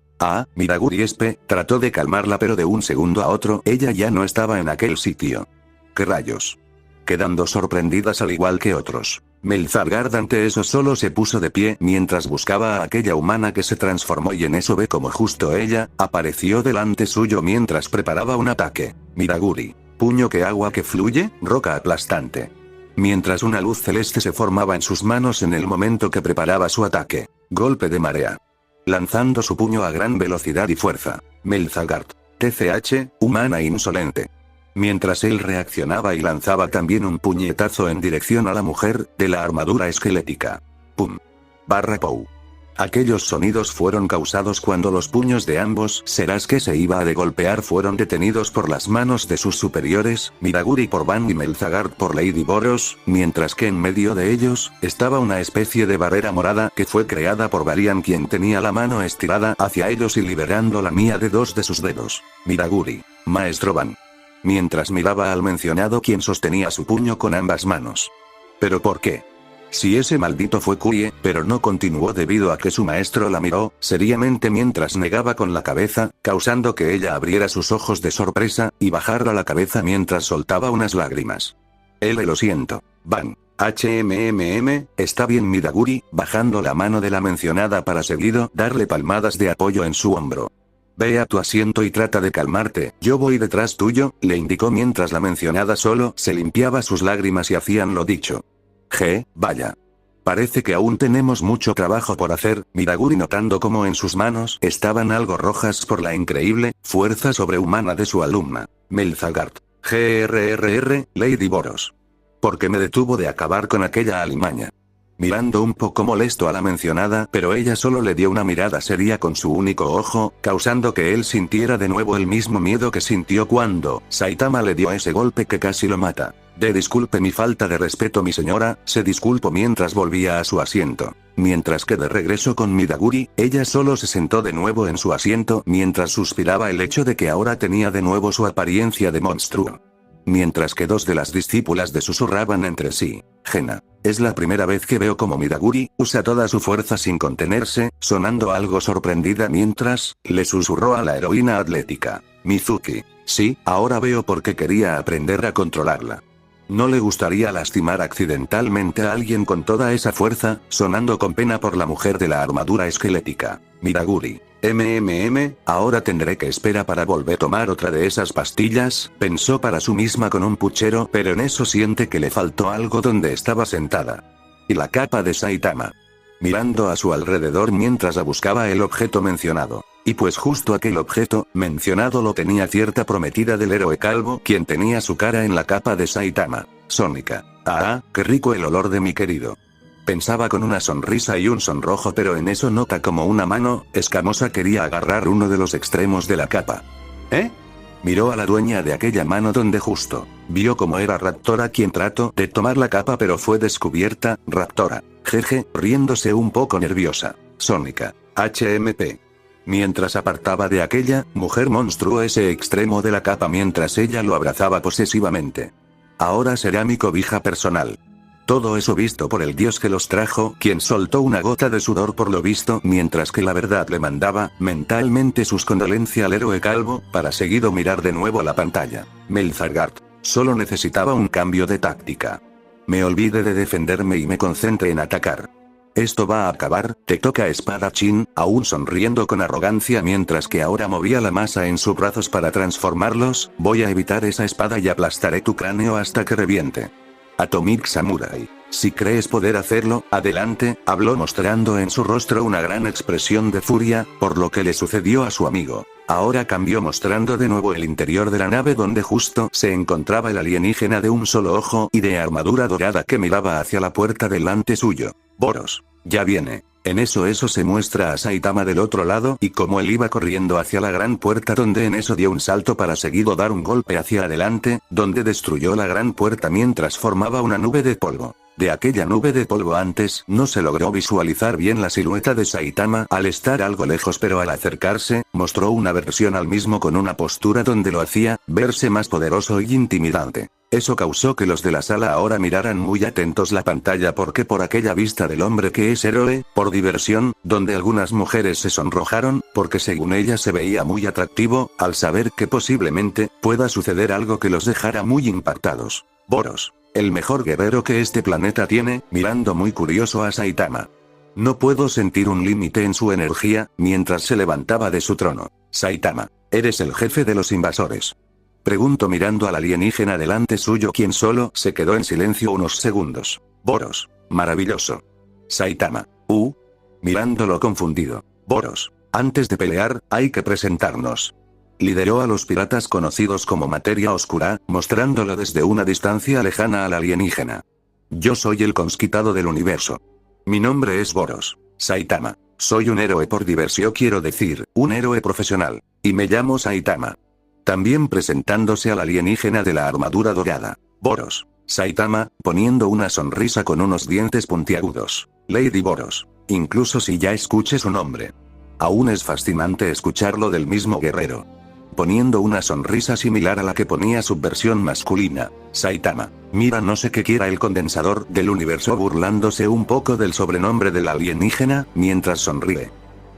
Midaguri trató de calmarla pero de un segundo a otro, ella ya no estaba en aquel sitio. ¿Qué rayos? Quedando sorprendidas al igual que otros. Melzargard ante eso solo se puso de pie mientras buscaba a aquella humana que se transformó y en eso ve como justo ella, apareció delante suyo mientras preparaba un ataque. Midaguri. Puño que agua que fluye, roca aplastante. Mientras una luz celeste se formaba en sus manos en el momento que preparaba su ataque. Golpe de marea. Lanzando su puño a gran velocidad y fuerza. Melzargard. TCH, humana insolente. Mientras él reaccionaba y lanzaba también un puñetazo en dirección a la mujer, de la armadura esquelética. Pum. Pou. Aquellos sonidos fueron causados cuando los puños de ambos seres que se iba a de golpear fueron detenidos por las manos de sus superiores, Midaguri por Ban y Melzargard por Lady Boros, mientras que en medio de ellos, estaba una especie de barrera morada que fue creada por Varian quien tenía la mano estirada hacia ellos y liberando la mía de dos de sus dedos. Midaguri. Maestro Ban. Mientras miraba al mencionado quien sostenía su puño con ambas manos. ¿Pero por qué? Si ese maldito fue Kurie, pero no continuó debido a que su maestro la miró, seriamente mientras negaba con la cabeza, causando que ella abriera sus ojos de sorpresa, y bajara la cabeza mientras soltaba unas lágrimas. Lo siento. Ban. Está bien Midaguri, bajando la mano de la mencionada para seguido darle palmadas de apoyo en su hombro. Ve a tu asiento y trata de calmarte, yo voy detrás tuyo, le indicó mientras la mencionada solo se limpiaba sus lágrimas y hacían lo dicho. Vaya. Parece que aún tenemos mucho trabajo por hacer, Midaguri notando como en sus manos estaban algo rojas por la increíble fuerza sobrehumana de su alumna. Melzargard. GRRR, Lady Boros. Porque me detuvo de acabar con aquella alimaña. Mirando un poco molesto a la mencionada, pero ella solo le dio una mirada seria con su único ojo, causando que él sintiera de nuevo el mismo miedo que sintió cuando Saitama le dio ese golpe que casi lo mata. Disculpe mi falta de respeto mi señora, se disculpó mientras volvía a su asiento. Mientras que de regreso con Midaguri, ella solo se sentó de nuevo en su asiento mientras suspiraba el hecho de que ahora tenía de nuevo su apariencia de monstruo. Mientras que dos de las discípulas de susurraban entre sí. Gena. Es la primera vez que veo como Midaguri usa toda su fuerza sin contenerse, sonando algo sorprendida mientras le susurró a la heroína atlética. Mizuki. Sí, ahora veo por qué quería aprender a controlarla. No le gustaría lastimar accidentalmente a alguien con toda esa fuerza, sonando con pena por la mujer de la armadura esquelética. Midaguri. Ahora tendré que esperar para volver a tomar otra de esas pastillas, pensó para sí misma con un puchero, pero en eso siente que le faltó algo donde estaba sentada. Y la capa de Saitama. mirando a su alrededor mientras buscaba el objeto mencionado. Y pues justo aquel objeto mencionado lo tenía cierta prometida del héroe calvo, quien tenía su cara en la capa de Saitama. Sónica. Ah, qué rico el olor de mi querido. Pensaba con una sonrisa y un sonrojo, pero en eso nota como una mano escamosa quería agarrar uno de los extremos de la capa. ¿Eh? Miró a la dueña de aquella mano donde justo vio como era Raptora quien trató de tomar la capa, pero fue descubierta. Raptora. Jeje, riéndose un poco nerviosa. Sónica. HMP. Mientras apartaba de aquella mujer monstruo ese extremo de la capa mientras ella lo abrazaba posesivamente. Ahora será mi cobija personal. Todo eso visto por el dios que los trajo, quien soltó una gota de sudor por lo visto, mientras que la verdad le mandaba mentalmente sus condolencias al héroe calvo, para seguido mirar de nuevo la pantalla. Melzargard. Solo necesitaba un cambio de táctica. Me olvidé de defenderme y me concentré en atacar. Esto va a acabar, te toca espadachín, aún sonriendo con arrogancia mientras que ahora movía la masa en sus brazos para transformarlos. Voy a evitar esa espada y aplastaré tu cráneo hasta que reviente. Atomic Samurai. Si crees poder hacerlo, adelante, habló mostrando en su rostro una gran expresión de furia, por lo que le sucedió a su amigo. Ahora cambió mostrando de nuevo el interior de la nave donde justo se encontraba el alienígena de un solo ojo y de armadura dorada que miraba hacia la puerta delante suyo. Boros. Ya viene. En eso se muestra a Saitama del otro lado y como él iba corriendo hacia la gran puerta donde en eso dio un salto para seguido dar un golpe hacia adelante, donde destruyó la gran puerta mientras formaba una nube de polvo. De aquella nube de polvo antes no se logró visualizar bien la silueta de Saitama al estar algo lejos, pero al acercarse, mostró una versión al mismo con una postura donde lo hacía verse más poderoso y intimidante. Eso causó que los de la sala ahora miraran muy atentos la pantalla porque por aquella vista del hombre que es héroe, por diversión, donde algunas mujeres se sonrojaron, porque según ella se veía muy atractivo, al saber que posiblemente pueda suceder algo que los dejara muy impactados. Boros. El mejor guerrero que este planeta tiene, mirando muy curioso a Saitama. No puedo sentir un límite en su energía, mientras se levantaba de su trono. Saitama, ¿eres el jefe de los invasores? Preguntó mirando al alienígena delante suyo, quien solo se quedó en silencio unos segundos. Boros. Maravilloso. Saitama. Mirándolo confundido. Boros. Antes de pelear, hay que presentarnos. Lideró a los piratas conocidos como Materia Oscura, mostrándolo desde una distancia lejana al alienígena. Yo soy el consquitado del universo. Mi nombre es Boros. Saitama. Soy un héroe por diversión, quiero decir, un héroe profesional. Y me llamo Saitama. También presentándose al alienígena de la armadura dorada. Boros. Saitama, poniendo una sonrisa con unos dientes puntiagudos. Lady Boros. Incluso si ya escuché su nombre. Aún es fascinante escucharlo del mismo guerrero. Poniendo una sonrisa similar a la que ponía su versión masculina. Saitama. Mira, no sé qué quiera el condensador del universo, burlándose un poco del sobrenombre del alienígena, mientras sonríe.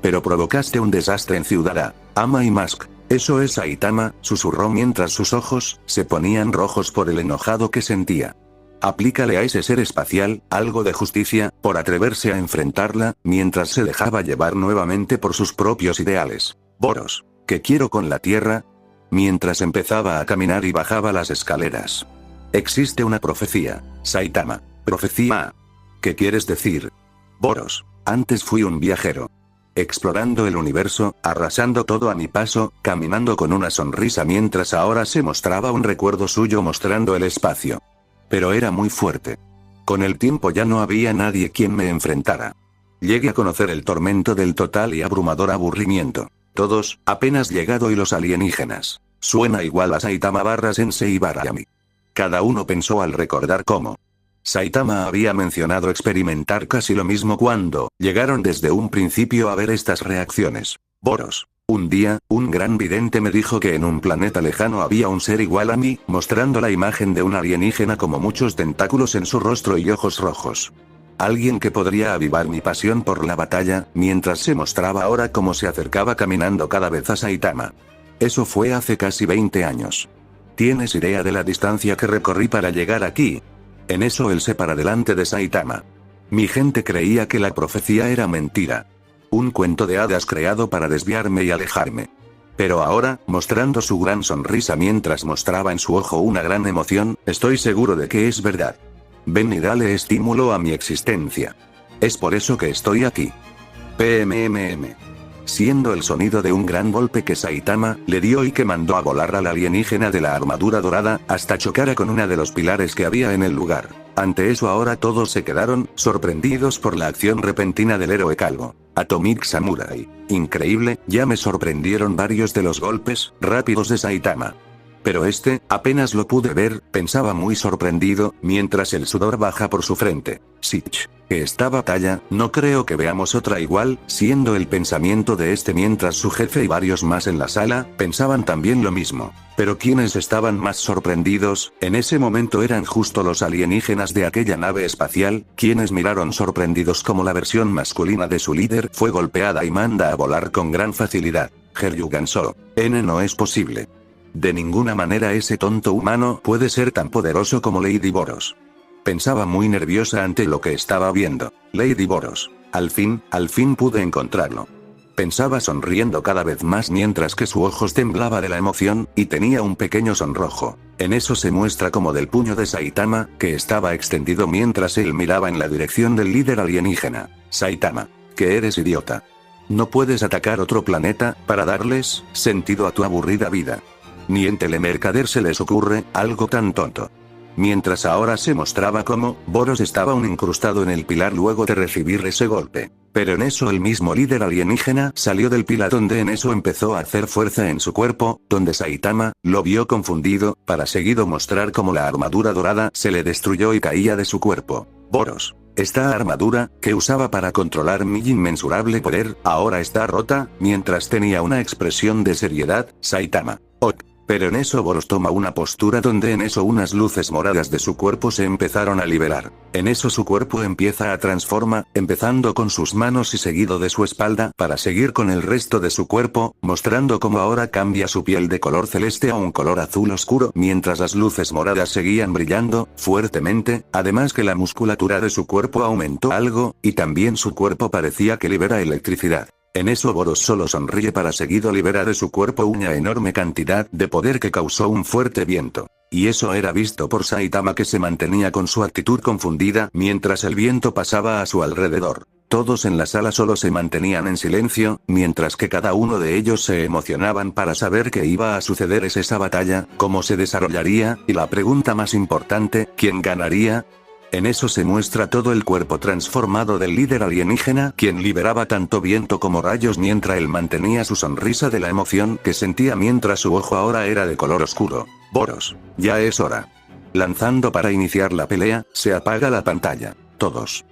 Pero provocaste un desastre en Ciudad Ama y Mask. Eso es Saitama, susurró mientras sus ojos se ponían rojos por el enojado que sentía. Aplícale a ese ser espacial algo de justicia, por atreverse a enfrentarla, mientras se dejaba llevar nuevamente por sus propios ideales. Boros. ¿Qué quiero con la Tierra? Mientras empezaba a caminar y bajaba las escaleras. Existe una profecía. Saitama. ¿Profecía? ¿Qué quieres decir? Boros. Antes fui un viajero. Explorando el universo, arrasando todo a mi paso, caminando con una sonrisa mientras ahora se mostraba un recuerdo suyo mostrando el espacio. Pero era muy fuerte. Con el tiempo ya no había nadie quien me enfrentara. Llegué a conocer el tormento del total y abrumador aburrimiento. Todos, apenas llegado y los alienígenas. Suena igual a Saitama /Sensei Barayami. Cada uno pensó al recordar cómo Saitama había mencionado experimentar casi lo mismo cuando llegaron desde un principio a ver estas reacciones. Boros. Un día, un gran vidente me dijo que en un planeta lejano había un ser igual a mí, mostrando la imagen de un alienígena como muchos tentáculos en su rostro y ojos rojos. Alguien que podría avivar mi pasión por la batalla, mientras se mostraba ahora como se acercaba caminando cada vez a Saitama. Eso fue hace casi 20 años. ¿Tienes idea de la distancia que recorrí para llegar aquí? En eso él se para delante de Saitama. Mi gente creía que la profecía era mentira. Un cuento de hadas creado para desviarme y alejarme. Pero ahora, mostrando su gran sonrisa mientras mostraba en su ojo una gran emoción, estoy seguro de que es verdad. Ven y dale estímulo a mi existencia. Es por eso que estoy aquí. PMMM. Siendo el sonido de un gran golpe que Saitama le dio y que mandó a volar al alienígena de la armadura dorada, hasta chocara con una de los pilares que había en el lugar. Ante eso ahora todos se quedaron sorprendidos por la acción repentina del héroe calvo. Atomic Samurai. Increíble, ya me sorprendieron varios de los golpes rápidos de Saitama. Pero apenas lo pude ver, pensaba muy sorprendido, mientras el sudor baja por su frente. Sich. Esta batalla, no creo que veamos otra igual, siendo el pensamiento de mientras su jefe y varios más en la sala, pensaban también lo mismo. Pero quienes estaban más sorprendidos, en ese momento eran justo los alienígenas de aquella nave espacial, quienes miraron sorprendidos como la versión masculina de su líder fue golpeada y manda a volar con gran facilidad. Heryuganso. No es posible. De ninguna manera ese tonto humano puede ser tan poderoso como Lady Boros. Pensaba muy nerviosa ante lo que estaba viendo. Lady Boros. Al fin pude encontrarlo. Pensaba sonriendo cada vez más mientras que su ojos temblaba de la emoción, y tenía un pequeño sonrojo. En eso se muestra como del puño de Saitama, que estaba extendido mientras él miraba en la dirección del líder alienígena. Saitama. Que eres idiota. No puedes atacar otro planeta, para darles sentido a tu aburrida vida. Ni en Telemercader se les ocurre algo tan tonto. Mientras ahora se mostraba cómo Boros estaba aún incrustado en el pilar luego de recibir ese golpe. Pero en eso el mismo líder alienígena salió del pilar donde en eso empezó a hacer fuerza en su cuerpo, donde Saitama lo vio confundido, para seguido mostrar cómo la armadura dorada se le destruyó y caía de su cuerpo. Boros. Esta armadura, que usaba para controlar mi inmensurable poder, ahora está rota, mientras tenía una expresión de seriedad, Saitama. Pero en eso Boros toma una postura donde en eso unas luces moradas de su cuerpo se empezaron a liberar. En eso su cuerpo empieza a transformar, empezando con sus manos y seguido de su espalda para seguir con el resto de su cuerpo, mostrando cómo ahora cambia su piel de color celeste a un color azul oscuro mientras las luces moradas seguían brillando fuertemente, además que la musculatura de su cuerpo aumentó algo, y también su cuerpo parecía que libera electricidad. En eso Boros solo sonríe para seguido liberar de su cuerpo una enorme cantidad de poder que causó un fuerte viento. Y eso era visto por Saitama que se mantenía con su actitud confundida mientras el viento pasaba a su alrededor. Todos en la sala solo se mantenían en silencio, mientras que cada uno de ellos se emocionaban para saber qué iba a suceder esa batalla, cómo se desarrollaría, y la pregunta más importante, ¿quién ganaría? En eso se muestra todo el cuerpo transformado del líder alienígena, quien liberaba tanto viento como rayos mientras él mantenía su sonrisa de la emoción que sentía mientras su ojo ahora era de color oscuro. Boros. Ya es hora. Lanzando para iniciar la pelea, se apaga la pantalla. Todos.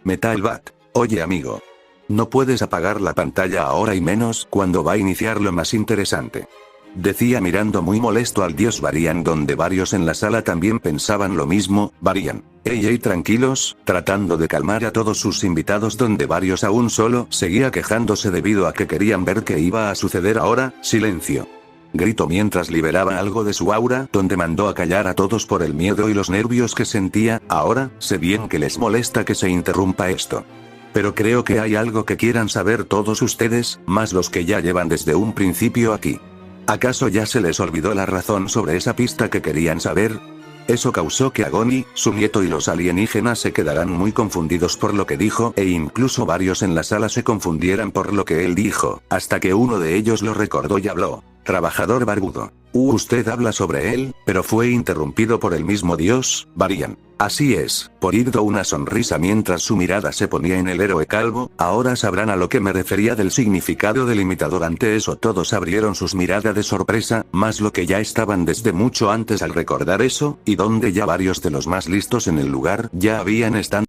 Metal Bat. Oye amigo. No puedes apagar la pantalla ahora y menos cuando va a iniciar lo más interesante. Decía mirando muy molesto al dios Varian donde varios en la sala también pensaban lo mismo. Varian. Ey tranquilos, tratando de calmar a todos sus invitados donde varios aún solo seguía quejándose debido a que querían ver qué iba a suceder ahora. Silencio. Gritó mientras liberaba algo de su aura, donde mandó a callar a todos por el miedo y los nervios que sentía. Ahora, sé bien que les molesta que se interrumpa esto. Pero creo que hay algo que quieran saber todos ustedes, más los que ya llevan desde un principio aquí. ¿Acaso ya se les olvidó la razón sobre esa pista que querían saber? Eso causó que Agony, su nieto y los alienígenas se quedaran muy confundidos por lo que dijo, e incluso varios en la sala se confundieran por lo que él dijo, hasta que uno de ellos lo recordó y habló. Trabajador barbudo. Usted habla sobre él, pero fue interrumpido por el mismo dios, Varian. Así es, por irdo una sonrisa mientras su mirada se ponía en el héroe calvo, ahora sabrán a lo que me refería del significado del imitador. Ante eso todos abrieron sus miradas de sorpresa, más lo que ya estaban desde mucho antes al recordar eso, y donde ya varios de los más listos en el lugar ya habían estado